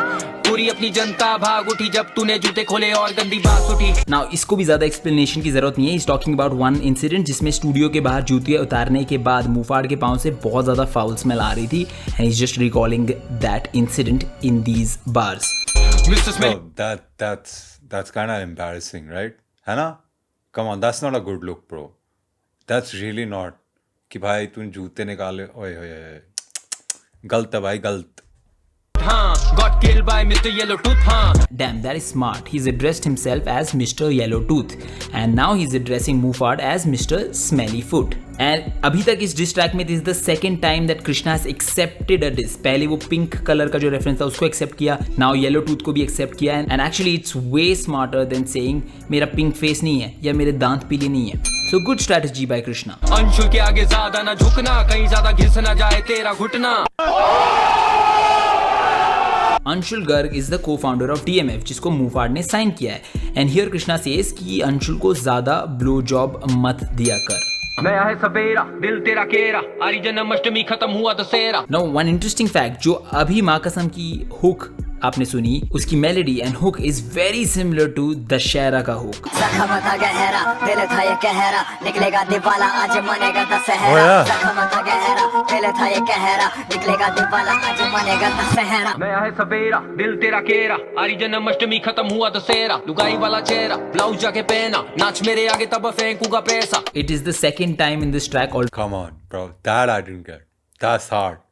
S4: पूरी अपनी जनता भाग उठी जब तूने जूते खोले और गंदी बात उठी.
S3: नाउ इसको भी ज्यादा एक्सप्लेनेशन की जरूरत नहीं है. Is talking about one incident जिसमें स्टूडियो के बाहर जूते उतारने के बाद मुफाड़ के पांव से बहुत ज्यादा फाउल स्मेल आ रही थी and is just recalling that incident in these bars.
S2: Oh, that's kind of embarrassing, right? है ना? Come on, that's not a good look, bro. That's really not. कि भाई तूने जूते निकाले, ओए ओए गलत है भाई, गलत.
S4: हाँ, got killed by Mr. Yellowtooth. हाँ.
S3: Damn, that is smart. He's addressed himself as Mr. Yellowtooth and now he's addressing Mufad as Mr. Smellyfoot. And अभी तक इस diss track में this is the second time that Krishna has accepted a diss. पहले वो pink color का जो reference था उसको accept किया, now Yellowtooth को भी accept किया and actually it's way smarter than saying मेरा pink face नहीं है या मेरे दांत पीले नहीं है. So good strategy by Krishna.
S4: Anshul के आगे ज्यादा ना झुकना, कहीं ज्यादा घिस ना जाए तेरा घुटना.
S3: Anshul Garg is the co-founder of DMF जिसको मुफाड़ ने साइन किया है एंड हियर कृष्णा सेज कि अंशुल को ज्यादा ब्लो जॉब मत दिया कर.
S4: नया है सवेरा दिल तेरा केरा, आरी जन्माष्टमी खत्म हुआ Dussehra.
S3: Now one interesting fact, जो अभी माँ कसम की हुक आपने सुनी उसकी melody and hook is very similar to Dussehra का हुक.
S7: जख्म था गहरा दिल था ये कहरा, निकलेगा दिवाला आज मनेगा दशहरा. जख्म था गहरा दिल था ये कहरा, निकलेगा दिवाला आज मनेगा दशहरा.
S4: नया है सवेरा दिल तेरा केरा, आरी जन्माष्टमी खत्म हुआ दशहरा. लुगाई वाला चेहरा ब्लाउज जाके पहना, नाच मेरे आगे तब फेंकूंगा पैसा.
S3: It is the second time in this track.
S2: Come on, bro. That I didn't get. That's hard.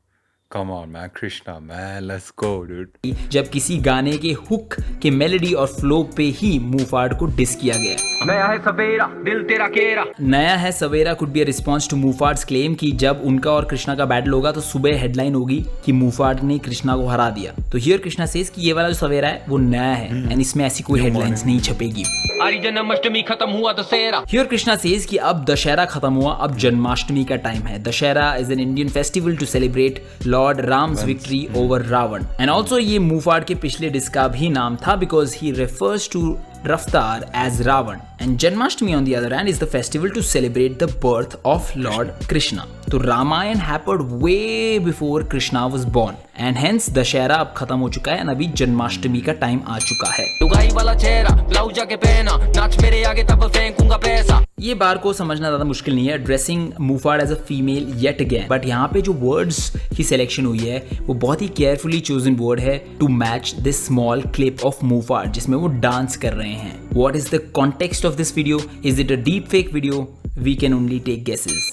S2: Come on, man. Krishna, man. Let's go, dude.
S3: जब किसी गाने के हुक के मेलोडी और फ्लो पे ही मुफाड़ को डिस किया गया.
S4: नया है सवेरा दिल तेरा केरा.
S3: नया है सवेरा could be a response to Muhfaad's claim कि जब उनका और कृष्णा का बैटल होगा तो सुबह हेडलाइन होगी कि मुफाड़ ने कृष्णा को हरा दिया. तो हियर कृष्णा सेज कि ये वाला जो सवेरा है वो नया है एंड इसमें ऐसी कोई हेडलाइंस नहीं छपेगी.
S4: आरी जन्माष्टमी खत्म हुआ दशहरा.
S3: हियर कृष्णा सेज कि अब दशहरा खत्म हुआ, अब जन्माष्टमी का टाइम है. Dussehra is an Indian festival to celebrate lord Ram's victory over Ravan and also ये मुफाड़ के पिछले डिस्क का भी नाम था because he refers to Raftar as Ravan and Janmashtami on the other hand is the festival to celebrate the birth of Lord Krishna. तो Ramayan happened way before Krishna was born and hence Dussehra अब खत्म हो चुका है और अभी जन्माष्टमी का time आ चुका है.
S4: लुगाई वाला चेहरा ब्लाउज जाके पहना, नाच मेरे आगे तब फेंकूंगा पैसा.
S3: ये बार को समझना ज्यादा मुश्किल नहीं है. Dressing Muhfaad as a female yet again, but यहाँ पे जो वर्ड्स की सिलेक्शन हुई है वो बहुत ही केयरफुली चोजन वर्ड है to match this small clip of Muhfaad जिसमें वो डांस कर रहे हैं. What is the context of this video? Is it a deep fake video? We can only take guesses.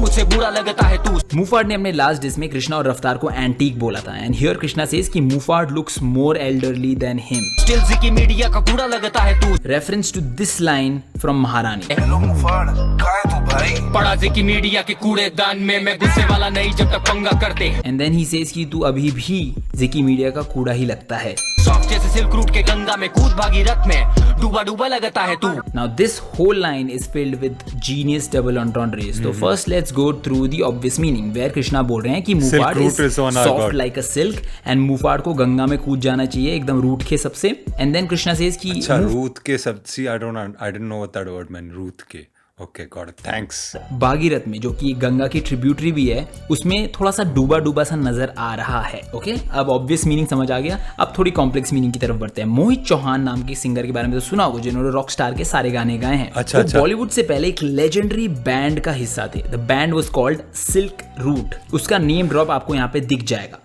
S4: मुझसे बुरा लगता है तू.
S3: मुफाड़ ने अपने लास्ट डिस में कृष्णा और रफ्तार को एंटीक बोला था एंड हियर कृष्णा सेज कि Muhfaad looks more elderly than him.
S4: Still ज़िकी मीडिया का कूड़ा लगता है तू.
S3: Reference to this line from Maharani.
S1: Hello Muhfaad, कहाँ है तू भाई?
S4: पड़ा ज़िकी मीडिया के कूड़ेदान में, मैं गुस्से वाला नहीं जब तक पंगा करते.
S3: एंड देन ही सेज कि तू अभी भी ज़िकी मीडिया का कूड़ा ही लगता है.
S4: सॉफ्ट जैसे सिल्क रूट के गंगा में कूद भागी रथ में, डूबा डूबा लगता है तू.
S3: Now this whole line is filled with genius double entendres. So first let's go through the obvious meaning where Krishna बोल रहे हैं कि Muhfaad is soft like a silk and Muhfaad को गंगा में कूद जाना चाहिए एकदम रूट के सबसे. And then कृष्णा says कि
S2: अच्छा रूट के सबसे I didn't know what that word meant. Route के. Okay, got it. Thanks.
S3: Bhagirath में, जो कि गंगा की ट्रिब्यूटरी भी है, उसमें थोड़ा सा डूबा डूबा सा नजर आ रहा है। ओके, अब ऑब्वियस मीनिंग समझ आ गया। अब थोड़ी कॉम्प्लेक्स मीनिंग की तरफ बढ़ते हैं। मोहित चौहान नाम के सिंगर के बारे में तो सुना होगा, जिन्होंने रॉकस्टार के सारे गाने गाए हैं।
S2: अच्छा।
S3: बॉलीवुड से पहले एक लेजेंडरी बैंड का हिस्सा थे। The band was called Silk Route. उसका नेम ड्रॉप आपको यहाँ पे दिख जाएगा।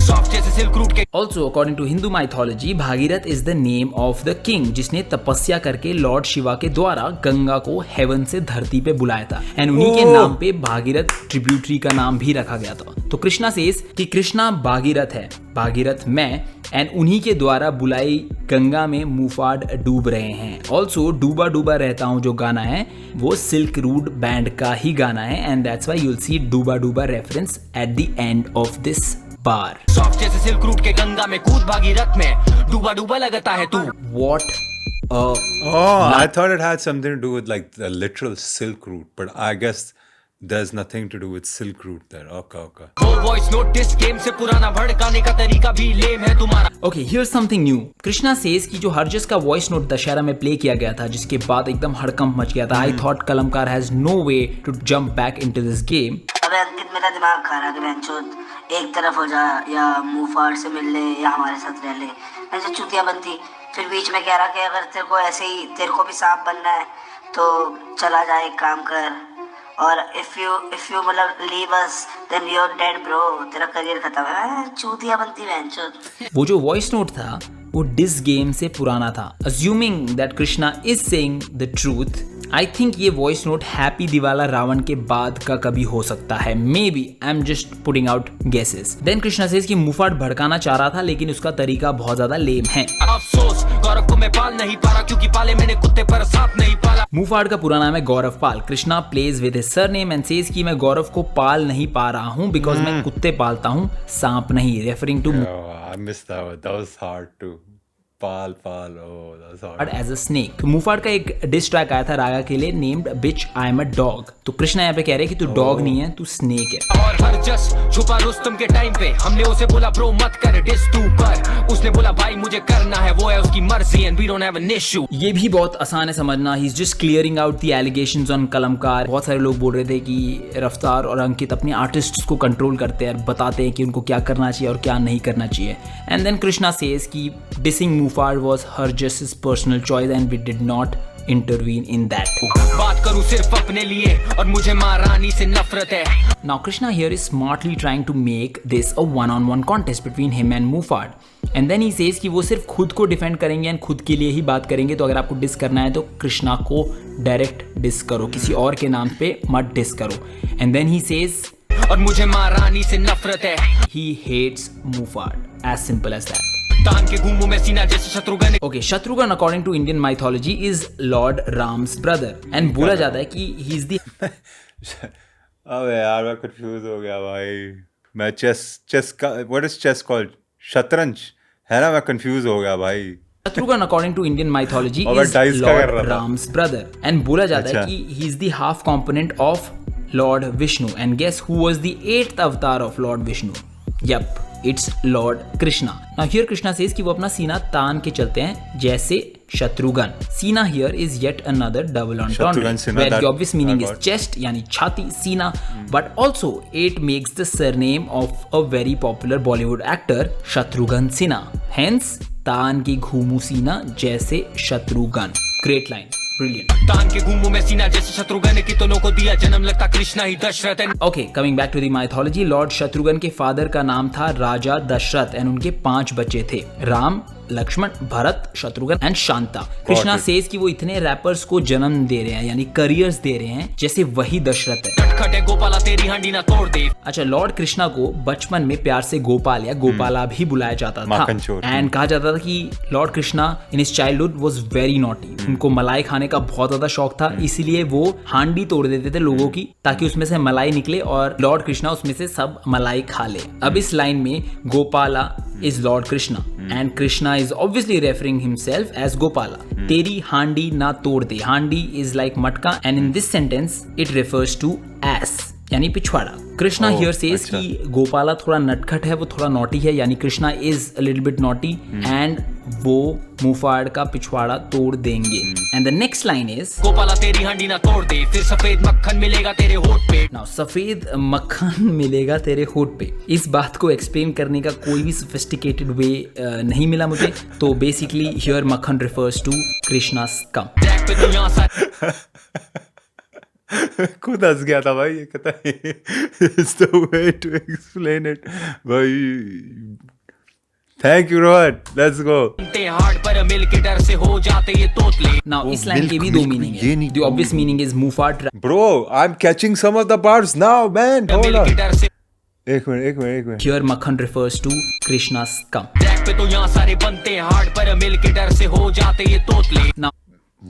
S3: Also according to Hindu mythology, Bhagirath is the name of the king, जिसने तपस्या करके लॉर्ड शिवा के द्वारा गंगा को हेवन से धरती पे बुलाया था। एंड उन्हीं के नाम पे भागीरथ ट्रिब्यूटरी का नाम भी रखा गया था। तो कृष्णा सेज कि कृष्णा भागीरथ है, भागीरथ मैं, एंड उन्हीं के द्वारा बुलाई गंगा में मुफाड डूब रहे हैं। ऑल्सो डूबा डूबा रहता हूँ जो गाना है वो सिल्क रूट बैंड का ही गाना है, and that's why you will see डूबा डूबा reference at the end of this bar.
S4: Soft जैसे सिल्क रूट के गंगा में कूद भागीरथ में डूबा डूबा लगता है तू।
S3: What a
S2: I thought it had something to do with like the literal Silk Route, but I guess there's nothing to do with Silk Route there. Okay.
S4: वो वॉइस नोट डिस गेम से पुराना भड़काने का तरीका भी लेम है तुम्हारा।
S3: Okay, here's something new. Krishna says कि जो हरजस का वॉइस नोट दशहरा में प्ले किया गया था, जिसके बाद एकदम हड़कंप मच गया था। I thought कलमकार has no way to jump back into this game.
S8: अबे अंकित, मेरा दिमाग खा रहा है कि बेंचोद एक तरफ हो जा, या मुफाड़ से मिल ले या हमारे साथ रह ले। ऐसे चुतिया बनती, फिर बीच में कह रहा कि अगर तेरे को ऐसे ही तेरे को भी सांप बनना है तो चला जा, एक काम कर, और इफ यू मतलब leave us then you are dead bro, तेरा करियर खत्म है। चुतिया बनती बेंचोद।
S3: वो जो वॉइस नोट था वो डिस गेम से पुराना था। Assuming that Krishna is saying the truth, I think ये वॉइस नोट हैप्पी दिवाला रावण के बाद का कभी हो सकता है। Maybe I'm just putting out guesses. Then Krishna says कि मुफाड़ भड़काना चाह रहा था, लेकिन उसका तरीका बहुत ज्यादा लेम है।
S4: अफसोस गौरव को मैं पाल नहीं पा रहा, क्योंकि पाले मैंने कुत्ते पर सांप नहीं पाला।
S3: मुफाड़ का पूरा नाम है Gaurav Pal. Krishna plays with his surname and says कि मैं गौरव को पाल नहीं पा रहा हूँ बिकॉज मैं कुत्ते पालता हूँ, सांप नहीं, referring to
S2: I missed that one. That was hard too. Pal, oh, that's hard.
S3: As a snake. Muhfaad का एक डिस ट्रैक आया था रागा के लिए, named bitch I am a dog. तो कृष्णा यहाँ पे कह रहे हैं कि तू डॉग नहीं है, तू स्नेक है।
S4: और हर जस छुपा रुस्तम के टाइम पे हमने उसे बोला ब्रो मत कर डिस तू पर, उसने बोला भाई मुझे करना है, वो है उसकी मर्जी and we don't have an issue.
S3: ये भी बहुत आसान है समझना। He is just clearing out the allegations on Kalamkaar. बहुत सारे लोग बोल रहे थे कि रफ्तार और अंकित अपने आर्टिस्ट्स को कंट्रोल करते हैं और बताते हैं कि उनको क्या करना चाहिए और क्या नहीं करना चाहिए। एंड देन कृष्णा सेज कि dissing Muhfaad was her just personal choice and we did not intervene in that.
S4: बात करूं सिर्फ अपने लिए और मुझे महारानी से नफरत है।
S3: Now Krishna here is smartly trying to make this a one-on-one contest between him and Mufad. And then he says कि वो सिर्फ खुद को डिफेंड करेंगे एंड खुद के लिए ही बात करेंगे। तो अगर आपको डिस करना है तो कृष्णा को डायरेक्ट डिस करो, किसी और के नाम पे मत डिस करो। And then he says
S4: और मुझे महारानी से नफरत है।
S3: he hates Mufad. As simple as that.
S4: तान के घूमू में सीना जैसे Shatrughan.
S3: Okay, Shatrughan according to Indian mythology is Lord Ram's brother and बोला जाता है कि he is the
S2: अबे यार मैं कंफ्यूज हो गया भाई। मैं चेस का व्हाट इज चेस कॉल्ड, शतरंज है ना, मैं कंफ्यूज हो गया भाई।
S3: Shatrughan according to Indian mythology
S2: और मैं
S3: is
S2: dice का कर
S3: Lord
S2: रहा था।
S3: Ram's brother and बोला जाता है
S2: अच्छा।
S3: कि he is the half component of Lord Vishnu and guess who was the 8th avatar of Lord Vishnu? Yup, it's Lord Krishna. Now here Krishna says कि वो अपना सीना तान के चलते हैं जैसे शत्रुघ्न। सीना here is yet another double entendre where the obvious meaning is chest यानी छाती, सीना, but also it makes the surname of a very popular Bollywood actor Shatrughan Sinha. Hence तान की घूमू सीना जैसे शत्रुघ्न। Great line. Brilliant.
S4: तान के घूमू में सीना जैसे शत्रुघ्न की दोनों को दिया जन्म लगता कृष्णा ही Dashrath.
S3: Okay, coming back to the mythology, lord Shatrughan के फादर का नाम था राजा दशरथ एंड उनके 5 बच्चे थे, राम, लक्ष्मण, भरत, शत्रुघ्न एंड शांता। कृष्णा सेज कि वो इतने रैपर्स को जन्म दे रहे हैं यानी करियर्स दे रहे हैं जैसे वही दशरथ है।
S4: खटे गोपाला तेरी हांडी ना तोड़ दे।
S3: अच्छा, लॉर्ड कृष्णा को बचपन में प्यार से गोपाल या गोपाला भी बुलाया जाता था एंड कहा जाता था कि Lord Krishna in his childhood was very naughty. उनको मलाई खाने का बहुत ज्यादा शौक था, इसीलिए वो हांडी तोड़ देते थे लोगों की ताकि उसमें से मलाई निकले और लॉर्ड कृष्णा उसमें से सब मलाई खा ले। अब इस लाइन में Gopala is Lord Krishna and Krishna is obviously referring himself as Gopala. तेरी हांडी ना तोड़ दे। हांडी is like मटका and in this sentence it refers to ass. यानी पिछवाड़ा। कृष्णा हियर सेज कि गोपाला थोड़ा नटखट है, वो थोड़ा नॉटी है, यानी Krishna is a little bit naughty and वो मुफाड़ का पिछवाड़ा तोड़ देंगे। And the next line is
S4: Gopala तेरी हंडी ना तोड़ दे, फिर सफेद मक्खन मिलेगा तेरे होठ पे।
S3: नाउ सफेद मक्खन मिलेगा तेरे होठ पे, इस बात को एक्सप्लेन करने का कोई भी सोफिस्टिकेटेड वे नहीं मिला मुझे, तो basically here makkhan refers to Krishna's cum.
S2: खुद हंस गया था भाई, ये कहता है it's the way to explain it भाई। Thank you Rohan, let's go.
S4: Hard पर मिल के डर से हो जाते ये तोतले।
S3: नाउ इस लाइन के भी दो मीनिंग है। The obvious meaning is Muhfaad
S2: bro, I am catching some of the birds now man, hold on. एक minute.
S3: Here makkhan refers to Krishna's cum.
S4: Track पे तो यहाँ सारे बनते हैं हार्ड पर मिल के डर से हो जाते ये तोतले।
S3: Now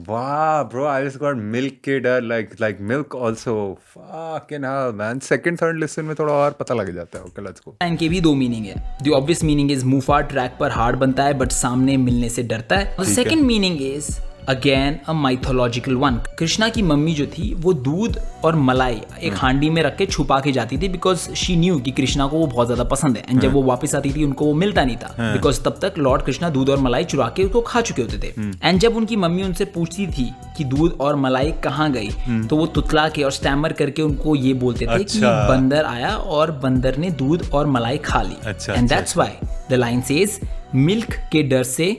S2: Wow, bro, I just got milk kid like milk also. Fucking hell, man. Second, third listen में थोड़ा और पता लग जाता है। Okay, let's go.
S3: लाइन के भी दो मीनिंग है। The obvious meaning is Muhfaad track पर हार्ड बनता है बट सामने मिलने से डरता है। The second meaning is again a mythological one. Krishna की मम्मी जो थी वो दूध और मलाई एक हांडी में रख के छुपा के जाती थी बिकॉज शी न्यू कि कृष्णा को वो बहुत ज्यादा पसंद है। एंड जब वो वापस आती थी उनको वो मिलता नहीं था बिकॉज तब तक लॉर्ड कृष्णा दूध और मलाई चुरा के उसको खा चुके होते थे। एंड जब उनकी मम्मी उनसे पूछती थी कि दूध और मलाई कहाँ गई, तो वो तुतला के और स्टैमर करके उनको ये बोलते थे कि बंदर आया और बंदर ने दूध और मलाई खा ली। And that's why the line says milk के डर से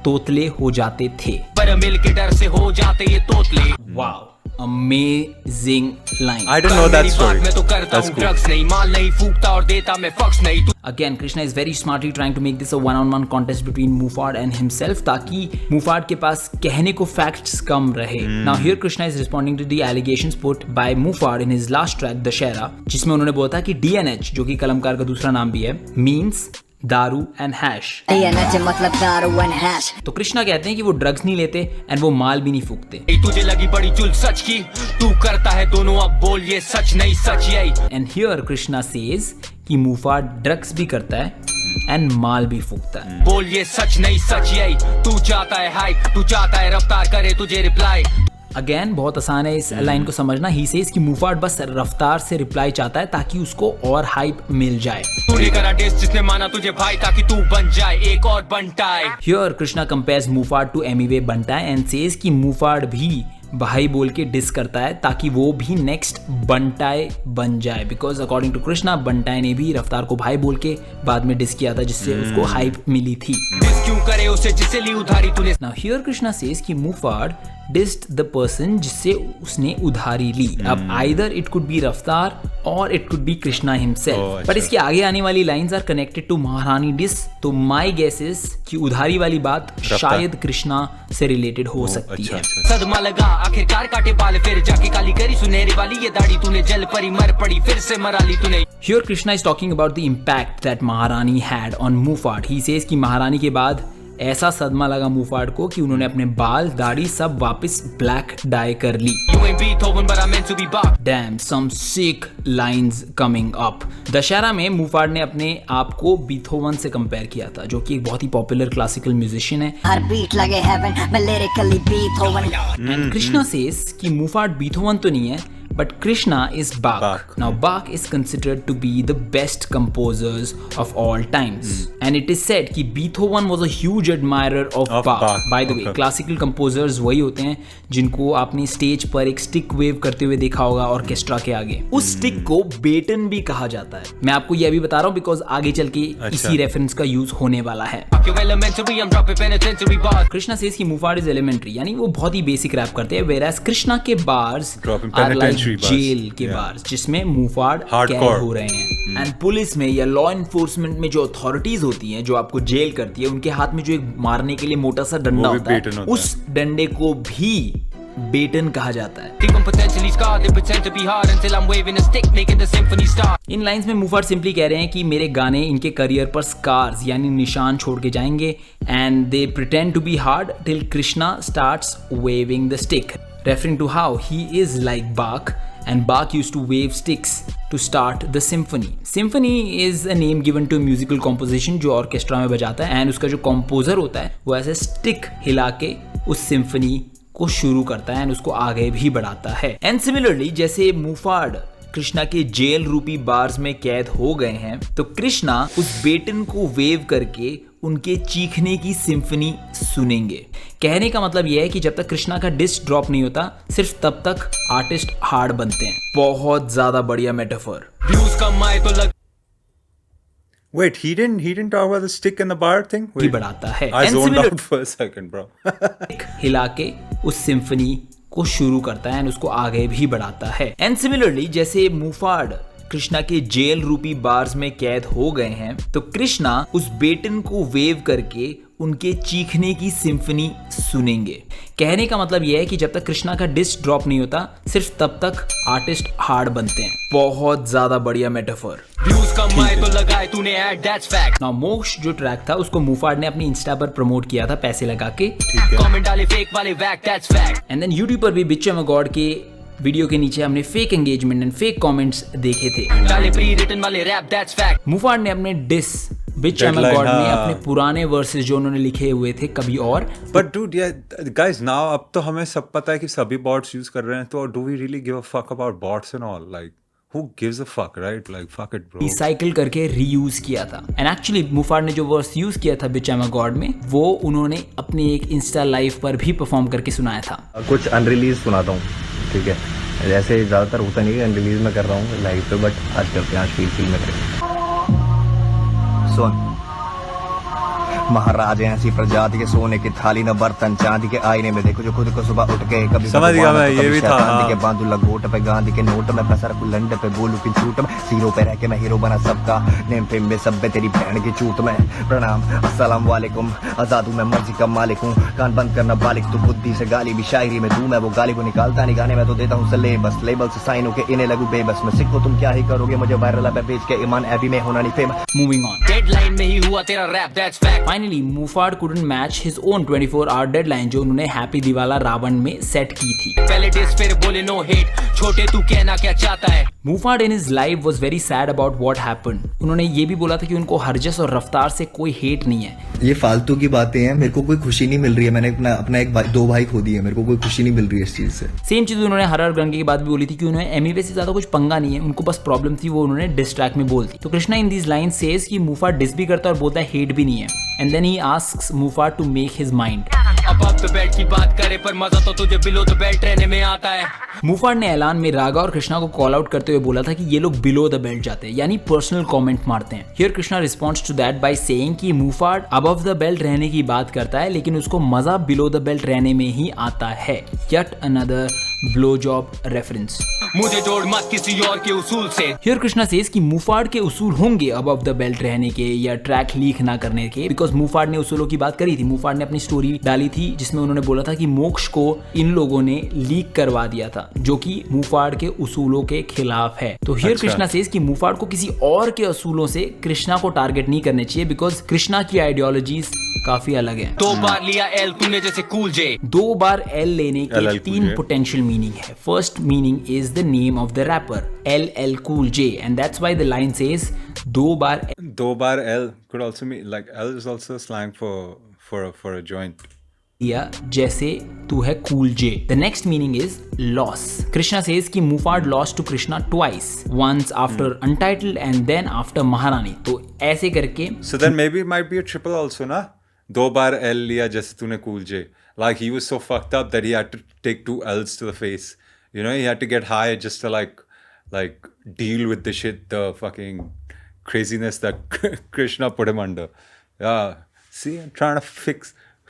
S3: तोतले हो जाते थे।
S4: पर मिल के डर से हो जाते ये तोतले।
S3: Wow, amazing line.
S2: I didn't know that story.
S4: मैं तो करता हूँ ड्रग्स नहीं, माल नहीं फूकता और देता मैं फक्स नहीं।
S3: Again, Krishna is very smartly trying to make this a one-on-one contest between Mufad and himself, ताकि Mufad के पास कहने को facts कम रहे। Now here Krishna is responding to the allegations put by Mufad in his last track Dussehra, जिसमें उन्होंने बोला था कि DNH, जो कि कलमकार का दूसरा नाम भी है, means दारू एंड हैश।
S7: मतलब दारू एंड हैश।
S3: तो कृष्णा कहते हैं कि वो ड्रग्स नहीं लेते एंड वो माल भी नहीं फूकते।
S4: तुझे लगी बड़ी चुल सच की, तू करता है दोनों, अब बोल ये सच नहीं सच यही।
S3: एंड हियर कृष्णा सेज कि मुफाड़ ड्रग्स भी करता है एंड माल भी फूकता है।
S4: बोल ये सच नहीं सच यही, तू चाहता है हाइप, तू चाहता है रफ्तार करे तुझे रिप्लाई।
S3: अगेन बहुत आसान है इस लाइन को समझना। ही सेज कि मुफाड़ बस रफ्तार से रिप्लाई चाहता है ताकि उसको और हाइप मिल जाए।
S4: तूने करा टेस्ट जिसने माना तुझे भाई ताकि तू बन जाए एक और Bantai.
S3: Here Krishna compares Muhfaad to Emiway Bantai and says कि मुफाड़ भी भाई बोल के डिस करता है ताकि वो भी नेक्स्ट बंटाए बन जाए, बिकॉज अकॉर्डिंग टू कृष्णा बंटाए ने भी रफ्तार को भाई बोल के बाद में डिस किया था जिससे उसको हाइप मिली थी।
S4: डिस क्यों करे उसे जिससे ली उधारी तूने।
S3: नाउ हियर कृष्णा सेज कि मुफाड़ डिस्ड द पर्सन जिससे उसने उधारी ली। अब आइदर इट कुड बी रफ्तार और it could be Krishna himself, but इसके आगे आने वाली लाइंस आर कनेक्टेड टू महारानी डिस, तो माय गेस इज कि उधारी वाली बात शायद कृष्णा से रिलेटेड हो सकती है।
S4: सदमा लगा आखिरकार काटे बाल, फिर जाके काली करी सुनहरी वाली ये दाढ़ी, तूने जल परी मर पड़ी फिर से मरा ली तूने।
S3: Here Krishna is talking about the impact that Maharani had on Mufad. He says कि महारानी के बाद ऐसा सदमा लगा मुफाड़ को कि उन्होंने अपने बाल दाढ़ी सब वापस ब्लैक डाई कर ली। Damn, some sick lines coming up. Dussehra में मुफाड़ ने अपने आप को बीथोवन से कंपेयर किया था, जो कि एक बहुत ही पॉपुलर क्लासिकल म्यूजिशियन है।
S7: हर बीट लगे heaven, मैं lyrically Beethoven.
S3: And Krishna says कि मुफाड़ बीथोवन तो नहीं है, but Krishna is Bach. Now Bach is considered to be the best composers of all times. And it is said कि Beethoven was a huge admirer of Bach. By the way, classical composers वही होते हैं जिनको आपने stage पर एक stick wave करते हुए देखा होगा ऑर्केस्ट्रा के आगे। उस स्टिक को बेटन भी कहा जाता है। मैं आपको ये अभी बता रहा हूँ बिकॉज आगे चल के इसी रेफरेंस का यूज होने वाला है। कृष्णा सेज कि मुफाड़ इज एलिमेंट्री, यानी वो बहुत ही बेसिक रैप करते हैं, whereas कृष्णा के बार्स आर लाइक जेल के बार्स जिसमें मुफाड़ कैद हो रहे हैं। एंड पुलिस में या लॉ एनफोर्समेंट में जो अथॉरिटीज होती हैं जो आपको जेल करती है, उनके हाथ में जो एक मारने के लिए मोटा सा डंडा होता है, उस डंडे को भी बेटन कहा जाता है। इन लाइंस में मुफाड़ सिंपली कह रहे हैं कि मेरे गाने इनके करियर पर स्कार्स यानी निशान छोड़ के जाएंगे, and they pretend to be hard till Krishna starts waving the stick, referring to how he is like Bach, and Bach used to wave sticks to start the symphony. Symphony is a name given to a musical composition जो orchestra में बजाता है, and उसका जो composer होता है वो ऐसे stick हिला के उस symphony को शुरू करता है एंड उसको आगे भी बढ़ाता है। एंड सिमिलरली जैसे मुफाड़ कृष्णा के जेल रूपी बार्स में कैद हो गए हैं तो कृष्णा उस बेटन को वेव करके उनके चीखने की सिम्फनी सुनेंगे। कहने का मतलब यह है कि जब तक कृष्णा का डिस्क ड्रॉप नहीं होता सिर्फ तब तक आर्टिस्ट हार्ड बनते हैं। बहुत ज्यादा बढ़िया मेटाफर।
S4: व्यूज कम आए तो लग
S2: Wait, he didn't talk about the stick and the bar thing?
S3: भी
S2: Wait,
S3: बढ़ाता है।
S2: I
S3: And
S2: zoned
S3: similar-
S2: out for a second, bro.
S3: हिला के उस सिम्फनी को शुरू करता है एंड उसको आगे भी बढ़ाता है। एंड सिमिलरली जैसे मुफाड कृष्णा के जेल रूपी बार्स में कैद हो गए हैं तो कृष्णा उस बेटन को वेव करके उनके चीखने की सिम्फनी सुनेंगे। कहने का मतलब यह है कि जब तक कृष्णा का डिस्क ड्रॉप नहीं होता सिर्फ तब तक आर्टिस्ट हार्ड बनते हैं। बहुत ज्यादा बढ़िया मेटाफर।
S4: व्यूज कम आए तो लगाए तूने ऐड, दैट्स फैक्ट।
S3: नाउ मोक्ष जो ट्रैक था उसको मुफाड ने अपनी इंस्टा पर प्रमोट किया था पैसे लगा के।
S4: कमेंट डाले फेक वाले wack, that's fact.
S3: And then YouTube पर भी बिच्चम गॉड के वीडियो के नीचे हमने fake engagement and fake comments देखे थे।
S4: डाले प्री रिटन वाले रैप, दैट्स फैक्ट।
S3: मुफाड ने अपने डिस बिच एम
S2: Deadline,
S3: गॉड में
S2: हाँ।
S3: अपने पुराने वर्सेस जो उन्होंने लिखे हुए थे कभी और
S2: But dude, yeah, guys, now अब तो हमें सब पता है कि सभी bots use कर रहे हैं तो do we really give a fuck about bots and all? Like, who gives a fuck, right? Like, fuck it, bro.
S3: Recycle करके रीयूज किया था। एंड एक्चुअली मुफाड ने जो वर्स यूज किया था बिच एम गॉड में वो उन्होंने अपने एक इंस्टा लाइव पर भी परफॉर्म करके सुनाया था।
S5: कुछ अनरिलीज सुनाता हूँ, ठीक है। जैसे ज़्यादातर होता नहीं है अनरिलीज में कर रहा हूँ लाइव पे, बट आज करते हैं, आज फील में करें। सुन, महाराज ऐसी प्रजाति के सोने की थाली न बर्तन चांदी के आईने में देखो जो खुद को सुबह उठ के कभी
S2: समझ गया मैं, ये भी था,
S5: गांधी
S2: हाँ।
S5: के बांधू लगोट पे गांधी के नोट में पैसा रखूं लंड पे बोलू की झूठ में सीरो पे रह के मैं हीरो बना सबका नेम फेम में सब पे तेरी बहन की चूत में प्रणाम अस्सलाम वालेकुम आजादू मैं मर्जी का मालिक हूँ कान बंद करना बालिक तू बुद्धि से गाली भी शायरी में दूं मैं वो गाली को निकालता नहीं गाने में तो देता हूँ सिलेबस लेबल से साइन होके इन्हें लगू बेबस मैं सिक्को तुम क्या ही करोगे मुझे वायरल पे बेच के ईमान एबी में होना नहीं फेमस।
S3: Moving on.
S4: डेडलाइन में ही हुआ तेरा rap, that's fact.
S3: Finally Muhfaad couldn't match his own 24-hour deadline जो उन्होंने हैप्पी दिवाला रावण में सेट की थी।
S4: पहले डिस फिर बोले नो हेट, छोटे तू कहना क्या चाहता है।
S3: मुफाड in his life was very sad about what happened। उन्होंने ये भी बोला था कि उनको हरजस और रफ्तार से कोई हेट नहीं है।
S5: ये फालतू की बातें हैं, मेरे को कोई खुशी नहीं मिल रही है। मैंने अपना एक दो भाई खो दिए, मेरे को कोई खुशी नहीं मिल रही है इस चीज से।
S3: सेम चीज उन्होंने हर हर गंगे की बात भी बोली थी कि उन्हें एमईवे से ज्यादा कुछ पंगा नहीं है, उनको बस प्रॉब्लम थी वो उन्होंने डिस ट्रैक में बोल दी। तो Krishna in these line says कि मुफाड डिस भी करता है और बोलता है हेट भी नहीं है। And then he asks Muhfaad to make his mind.
S4: अब द बेल्ट की बात करे पर मजा तो तुझे बिलो द बेल्ट रहने में आता है।
S3: मुफाड ने ऐलान में रागा और कृष्णा को कॉल आउट करते हुए बोला था कि ये लोग बिलो द बेल्ट जाते हैं, यानी पर्सनल कमेंट मारते हैं। Here Krishna responds to that by saying कि मुफाड अबव द बेल्ट रहने की बात करता है लेकिन उसको मजा बिलो द बेल्ट रहने में ही आता है। Yet another blow job reference.
S4: मुझे जोड़ मत किसी और के उसूल से।
S3: हियर कृष्णा सेज कि मुफाड के उसूल होंगे अबव द बेल्ट रहने के या ट्रैक लीक ना करने के, बिकॉज मुफाड ने उसूलों की बात करी थी। मुफाड ने अपनी स्टोरी डाली थी जिसमें उन्होंने बोला था कि मोक्ष को इन लोगों ने लीक करवा दिया था जो कि मुफाड के उसूलों के खिलाफ है। तो हियर कृष्णा सेज कि मुफाड को किसी और के उसूलों से कृष्णा को टारगेट नहीं करने चाहिए बिकॉज कृष्णा की आइडियोलॉजीज काफी अलग है।
S4: 2 बार लिया एल तूने जैसे कूल जे।
S3: 2 बार एल लेने के
S2: LL Cool
S3: 3
S2: J।
S3: Potential meaning है। First meaning is the name of the rapper LL Cool J and that's why the line says 2 बार
S2: दो बार L could also mean like L is also slang for a joint.
S3: लिया जैसे तू है cool J. The next meaning is loss. Krishna says कि Muhfaad loss to Krishna twice, once after untitled and then after Maharani. तो ऐसे करके
S2: So then maybe it might be a triple also, ना? 2 बार L लिया जैसे तूने cool J. Like he was so fucked up that he had to take 2 L's to the face. You know, he had to get high just to like deal with the shit, the fucking craziness that Krishna put him under. Yeah. See, I'm trying to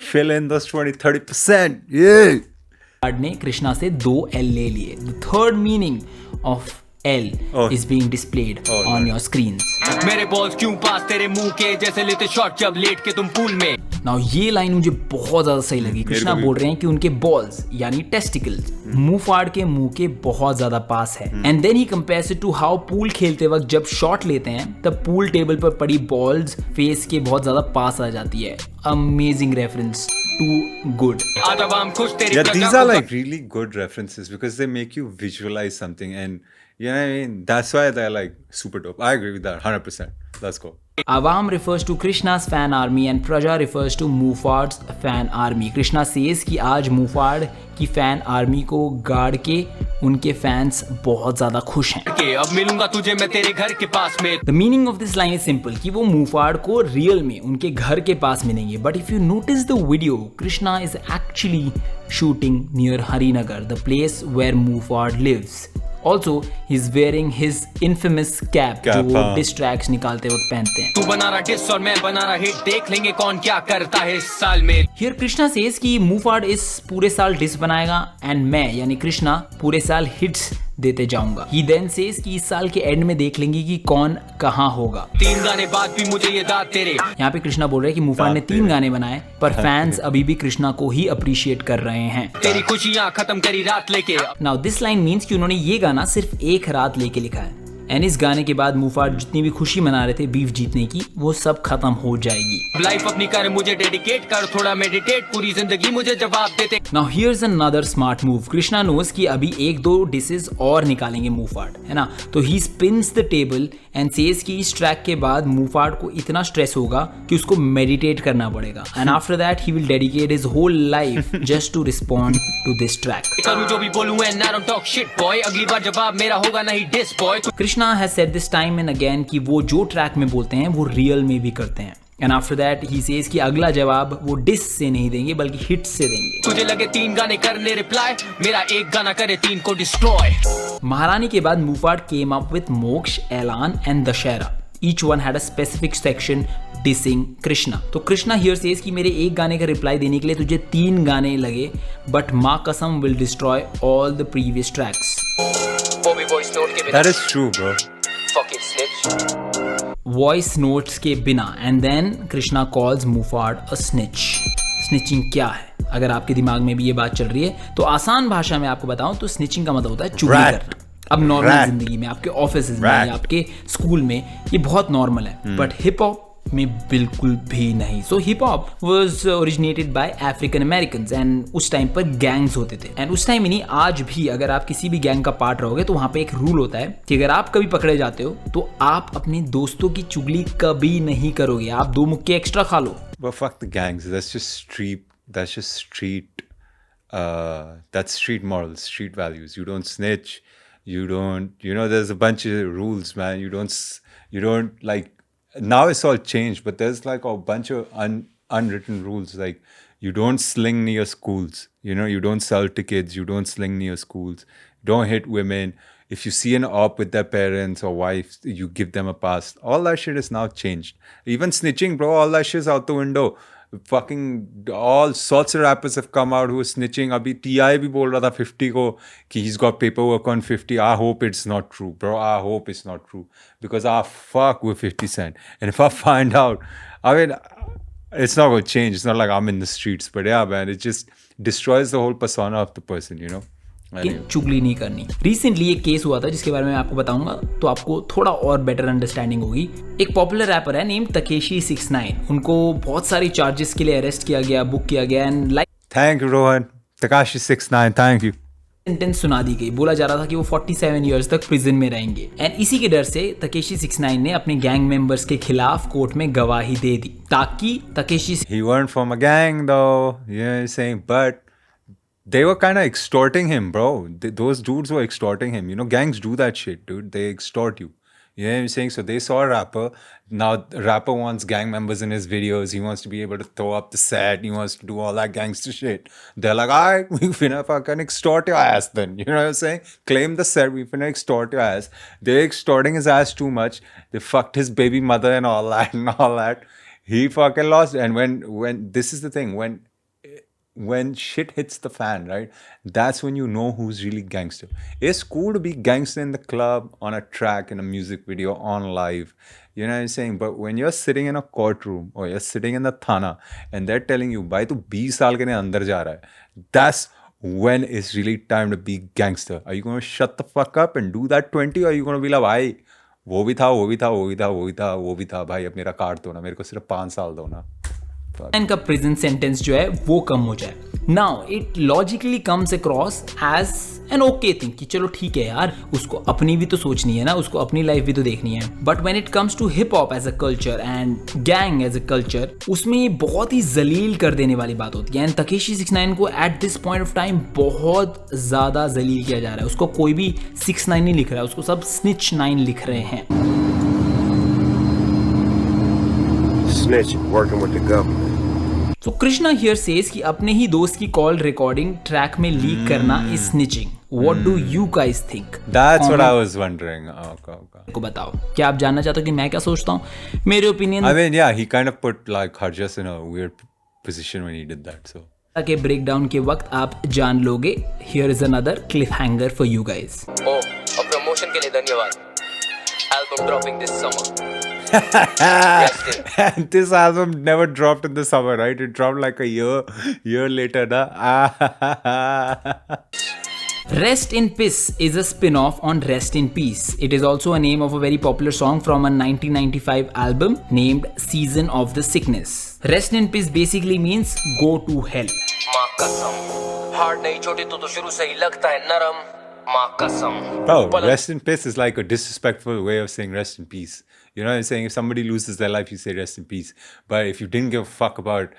S2: fill in those 20-30%. Yeah.
S3: मुफाड ने कृष्णा से 2 L ले लिए। The third meaning of L is being displayed on your screens.
S4: मेरे balls क्यों पास तेरे मुंह के जैसे लेते शॉट जब लेट के तुम पूल में।
S3: नाउ ये लाइन मुझे बहुत ज्यादा सही लगी। कृष्णा बोल रहे हैं कि उनके बॉल्स यानी टेस्टिकल्स मुफाड के मुंह के बहुत ज्यादा पास है। And then he compares it to how pool खेलते वक्त जब शॉट लेते हैं तब पूल टेबल पर पड़ी बॉल्स फेस के बहुत ज्यादा पास आ जाती है। Amazing reference, too good.
S4: आज अब हम खुश तेरी
S2: Yeah,
S4: प्रजा
S2: these are
S4: को-
S2: like really good references because they make you visualize something, and you know what I mean. That's why they're like super dope. I agree with that 100%. Let's go.
S3: Awam refers to Krishna's fan army and Praja refers to Mufad's fan army. Krishna says कि आज मुफाड की fan army को गाड़ के उनके fans बहुत ज़्यादा खुश हैं.
S4: अब मिलूंगा तुझे मैं तेरे घर के पास में.
S3: The meaning of this line is simple कि वो मुफाड को रियल में उनके घर के पास मिलेंगे. But if you notice the video, Krishna is actually shooting near Harinagar, the place where Mufad lives. Also, he's wearing his infamous cap जो वो diss tracks निकालते वक्त पहनते हैं.
S4: तू बना रहा डिस और मैं बना रहा हिट, देख लेंगे कौन क्या करता है इस साल में.
S3: Here Krishna says कि मुफाड इस पूरे साल डिस बनाएगा एंड मैं यानी कृष्णा पूरे साल हिट्स देते जाऊंगा. He then says कि इस साल के एंड में देख लेंगे कि कौन कहाँ होगा.
S4: 3 गाने बाद भी मुझे ये दाद तेरे.
S3: यहाँ पे कृष्णा बोल रहे हैं कि मुफाड ने 3 गाने बनाए पर फैंस अभी भी कृष्णा को ही अप्रिशिएट कर रहे हैं.
S4: तेरी खुशियाँ खत्म करी रात लेके.
S3: नाउ दिस लाइन मीन्स कि उन्होंने ये गाना सिर्फ एक रात लेके लिखा है एंड इस गाने के बाद मुफाड जितनी भी खुशी मना रहे थे बीफ जीतने की वो सब खत्म हो जाएगी.
S4: लाइफ अपनी कर मुझे डेडिकेट कर, थोड़ा मेडिटेट, पूरी जिंदगी मुझे जवाब देते.
S3: Now here's another smart move. Krishna knows कि अभी 1-2 डिसेस और निकालेंगे मुफाड, है ना. तो he spins the table and says कि इस ट्रैक के बाद मुफाड को इतना स्ट्रेस होगा कि उसको मेडिटेट करना पड़ेगा and after that he will dedicate his whole life just to respond to this track.
S4: करूं जो भी बोलूं and I don't talk shit boy, अगली बार जवाब मेरा होगा नहीं diss boy.
S3: Krishna has said this time and again कि वो जो ट्रैक में बोलते हैं वो रियल में भी करते हैं. And after that he says कि अगला जवाब वो डिस से नहीं देंगे बल्कि हिट से देंगे.
S4: तुझे लगे 3 गाने करने रिप्लाई, मेरा एक गाना करे 3 को डिस्ट्रॉय.
S3: महारानी के बाद मुफाड केम अप विथ मोक्ष, ऐलान and Dussehra. Each one had a specific section dissing Krishna. तो कृष्णा हियर सेज कि मेरे एक गाने का रिप्लाई देने के लिए तुझे 3 गाने लगे बट माँ कसम will destroy all the previous tracks.
S2: That is true, bro.
S3: Voice notes के बिना and then Krishna calls Muhfaad a snitch. Snitching क्या है? अगर आपके दिमाग में भी ये बात चल रही है तो आसान भाषा में आपको बताऊं तो स्निचिंग का मतलब होता है चुगली करना. अब नॉर्मल जिंदगी में आपके ऑफिस में या आपके स्कूल में ये बहुत नॉर्मल है बट हिप हॉप में बिल्कुल भी नहीं. So hip hop was originated by African Americans and उस टाइम पर गैंग्स होते थे एंड उस टाइम ही नहीं आज भी अगर आप किसी भी गैंग का पार्ट रहोगे तो वहां पे एक रूल होता है कि अगर आप कभी पकड़े जाते हो तो आप अपने दोस्तों की चुगली कभी नहीं करोगे. आप 2 मुक्के एक्स्ट्रा खा लो.
S2: But fuck the gangs. That's just street. That's street morals, street values. You don't snitch. You don't. There's a bunch of rules, man. You don't like. Now it's all changed, but there's like a bunch of unwritten rules. Like you don't sling near schools. You don't sell tickets. You don't sling near schools. Don't hit women. If you see an op with their parents or wife, you give them a pass. All that shit is now changed. Even snitching, bro, all that shit's out the window. Fucking all sorts of rappers have come out who are snitching. Abhi T.I. bhi bol raha tha 50 ko ki he's got paperwork on 50. I hope it's not true, bro. I hope it's not true. Because I fuck with 50 Cent. And if I find out, I mean, it's not going to change. It's not like I'm in the streets. But yeah, man, it just destroys the whole persona of the person,
S3: चुगली नहीं करनी. Recently एक case हुआ था जिसके बारे में आपको बताऊंगा तो आपको थोड़ा और बेटर अंडरस्टैंडिंग होगी. एक पॉपुलर रैपर है नेम तकेशी 69. उनको बहुत सारी चार्जेस के लिए अरेस्ट किया गया, बुक किया गया and like
S2: thank you Rohan. Takeshi 69, thank you.
S3: Sentence सुना दी गई. बोला जा रहा था कि वो 47 इयर्स तक प्रिजन में रहेंगे एंड इसी के डर से तकेशी 69 ने अपने गैंग मेंबर्स के खिलाफ कोर्ट में गवाही दे दी ताकि Takeshi
S2: He weren't from a gang though, you know what I'm saying? But they were kind of extorting him, bro. Those dudes were extorting him. Gangs do that shit, dude. They extort you. You know what I'm saying? So they saw a rapper. Now the rapper wants gang members in his videos. He wants to be able to throw up the set. He wants to do all that gangster shit. They're like, all right, we finna fucking extort your ass then. You know what I'm saying? Claim the set. We finna extort your ass. They're extorting his ass too much. They fucked his baby mother and all that. He fucking lost. And when this is the thing, when shit hits the fan, right? That's when you know who's really gangster. It's cool to be gangster in the club, on a track, in a music video, on live. You know what I'm saying? But when you're sitting in a courtroom or you're sitting in the thana and they're telling you, "Bhai, tu 20 saal ke andar ja raha hai," that's when it's really time to be gangster. Are you going to shut the fuck up and do that 20, or are you going to be like, "Bhai, वो भी था भाई, अब मेरा काट दो ना, मेरे को सिर्फ 5 साल दो ना."
S3: इनका प्रिजन सेंटेंस जो है वो कम हो जाए. Now it logically comes across as an okay thing कि चलो ठीक है यार, उसको अपनी भी तो सोचनी है ना, उसको अपनी लाइफ भी तो देखनी है. But when it comes to hip hop as a culture and gang as a culture, उसमें ये बहुत ही जलील कर देने वाली बात होती है. एंड तकेशी 69 को at this point of time बहुत ज्यादा जलील किया जा रहा है. उसको कोई भी 69 नहीं लिख रहा है, उसको सब स्निच 9 लिख रहे हैं.
S9: Snitching, working with the government.
S3: So Krishna here says कि अपने ही दोस्त की कॉल रिकॉर्डिंग ट्रैक में लीक करना is snitching. What do you guys think?
S2: That's what I was wondering. Okay.
S3: को बताओ, क्या आप जानना चाहते हो कि मैं क्या सोचता हूँ? मेरे opinion
S2: I mean, yeah, he kind of put like Harjas in a weird position when he did that. So
S3: के ब्रेक डाउन के वक्त आप जान लोगे. Here is another cliffhanger for you guys.
S4: ओ प्रमोशन के लिए धन्यवाद. Album dropping this summer.
S2: and this album never dropped in the summer, right? It dropped like a year later, na?
S3: Rest in Peace is a spin-off on Rest in Peace. It is also a name of a very popular song from a 1995 album named Season of the Sickness. Rest in Peace basically means go to hell.
S4: माँ कसम, hard नहीं छोटी तो शुरू से ही लगता है नरम. माँ कसम.
S2: Bro, rest in peace is like a disrespectful way of saying rest in peace. You know what I'm saying? If somebody loses their life, you say rest in peace. But if you didn't give a fuck about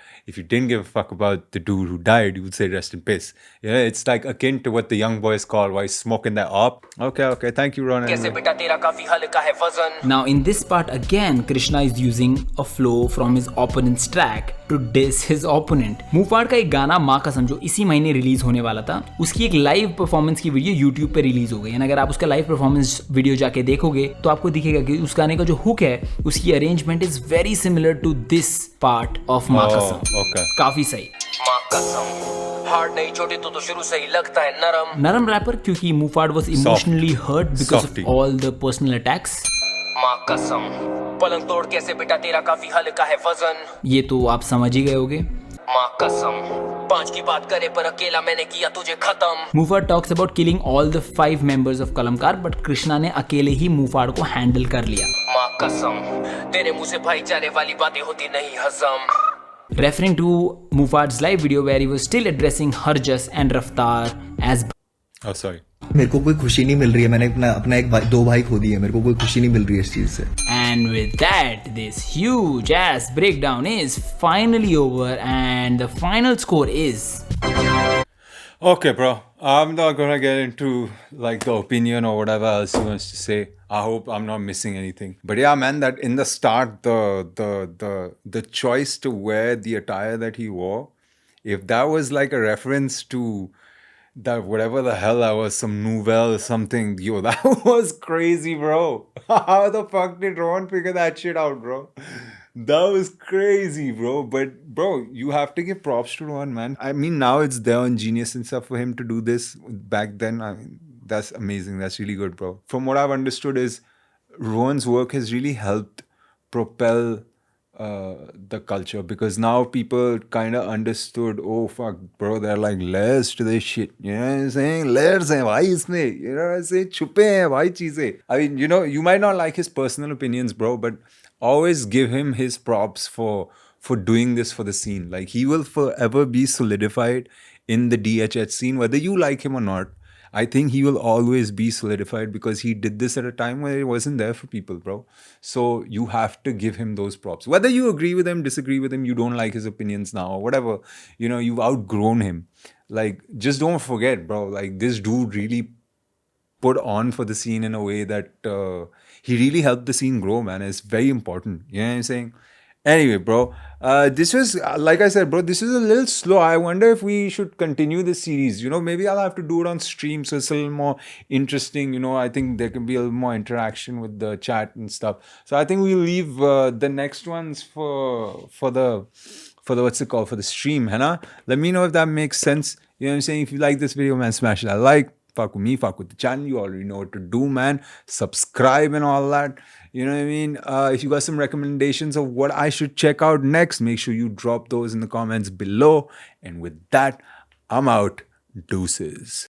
S2: the dude who died, you would say rest in peace. You know, it's like akin to what the young boys call while smoking that op. Okay. Thank you, Ronan.
S4: कैसे बेटा तेरा काफी हल्का है वजन.
S3: Now in this part again, Krishna is using a flow from his opponent's track to diss his opponent. मूफाड़ का एक गाना माँ कसम जो इसी महीने रिलीज होने वाला था, उसकी एक लाइव परफॉर्मेंस की वीडियो YouTube पे रिलीज हो गई है. अगर आप उसका लाइव परफॉर्मेंस वीडियो जाके देखोगे तो आपको दिखेगा कि उस गाने का जो हुक है उसकी arrangement is very similar to this part of Maa Kasam.
S2: Okay.
S3: काफी सही.
S4: माँ कसम, हार्ड नहीं छोटी तो शुरू से ही लगता है
S3: नरम रैपर क्योंकि मूफाड़ was emotionally hurt because
S2: Softy.
S3: of all the personal attacks.
S4: माँ कसम, पलंग तोड़ कैसे बेटा तेरा काफी हल्का है वजन.
S3: ये तो आप समझ ही गए होगे.
S4: माँ कसम, 5 की बात करे पर अकेला मैंने किया तुझे खत्म.
S3: मूफाड़ talks about killing all the 5 members of कलमकार, but Krishna ने अकेले ही मूफाड़ को हैंडल कर लिया.
S4: माँ कसम, तेरे मुंह से भाईचारे वाली बातें होती नहीं हजम.
S3: Referring to Mufad's live video where he was still addressing Harjas and Raftar as
S2: Oh, sorry.
S5: मेरे को कोई खुशी नहीं मिल रही है. मैंने अपना एक भाई, 2 भाई खो दिए. मेरे को कोई खुशी नहीं मिल रही है इस चीज से.
S3: And with that, this huge ass breakdown is finally over and the final score is
S2: Okay, bro. I'm not gonna get into like the opinion or whatever else he wants to say. I hope I'm not missing anything. But yeah, man, that in the start, the choice to wear the attire that he wore, if that was like a reference to that whatever the hell that was, some nouvelle or something, yo, that was crazy, bro. How the fuck did Ron figure that shit out, bro? That was crazy, bro. But bro, you have to give props to Ron, man. I mean, now it's there on Genius and stuff for him to do this. Back then, I mean, that's amazing. That's really good, bro. From what I've understood is Ron's work has really helped propel the culture, because now people kind of understood, oh fuck, bro, they're like layers to this shit. You know what I'm saying? Layers hai bhai isme. You know what I'm saying? Chupe hai bhai cheeze. I mean, you know, you might not like his personal opinions, bro, but always give him his props for doing this for the scene. Like, he will forever be solidified in the DHH scene, whether you like him or not. I think he will always be solidified because he did this at a time where it wasn't there for people, bro. So you have to give him those props. Whether you agree with him, disagree with him, you don't like his opinions now, or whatever, you know, you've outgrown him. Like, just don't forget, bro, like, this dude really put on for the scene in a way that he really helped the scene grow, man. It's very important. You know what I'm saying? Anyway, bro, this was, like I said, bro, this is a little slow. I wonder if we should continue this series. You know, maybe I'll have to do it on stream so it's a little more interesting. You know, I think there can be a little more interaction with the chat and stuff. So I think we'll leave the next ones for the what's it called, for the stream, Hannah. Let me know if that makes sense. You know what I'm saying? If you like this video, man, smash that like. Fuck with me, fuck with the channel. You already know what to do, man. Subscribe and all that. You know what I mean? If you got some recommendations of what I should check out next, make sure you drop those in the comments below. And with that, I'm out. Deuces.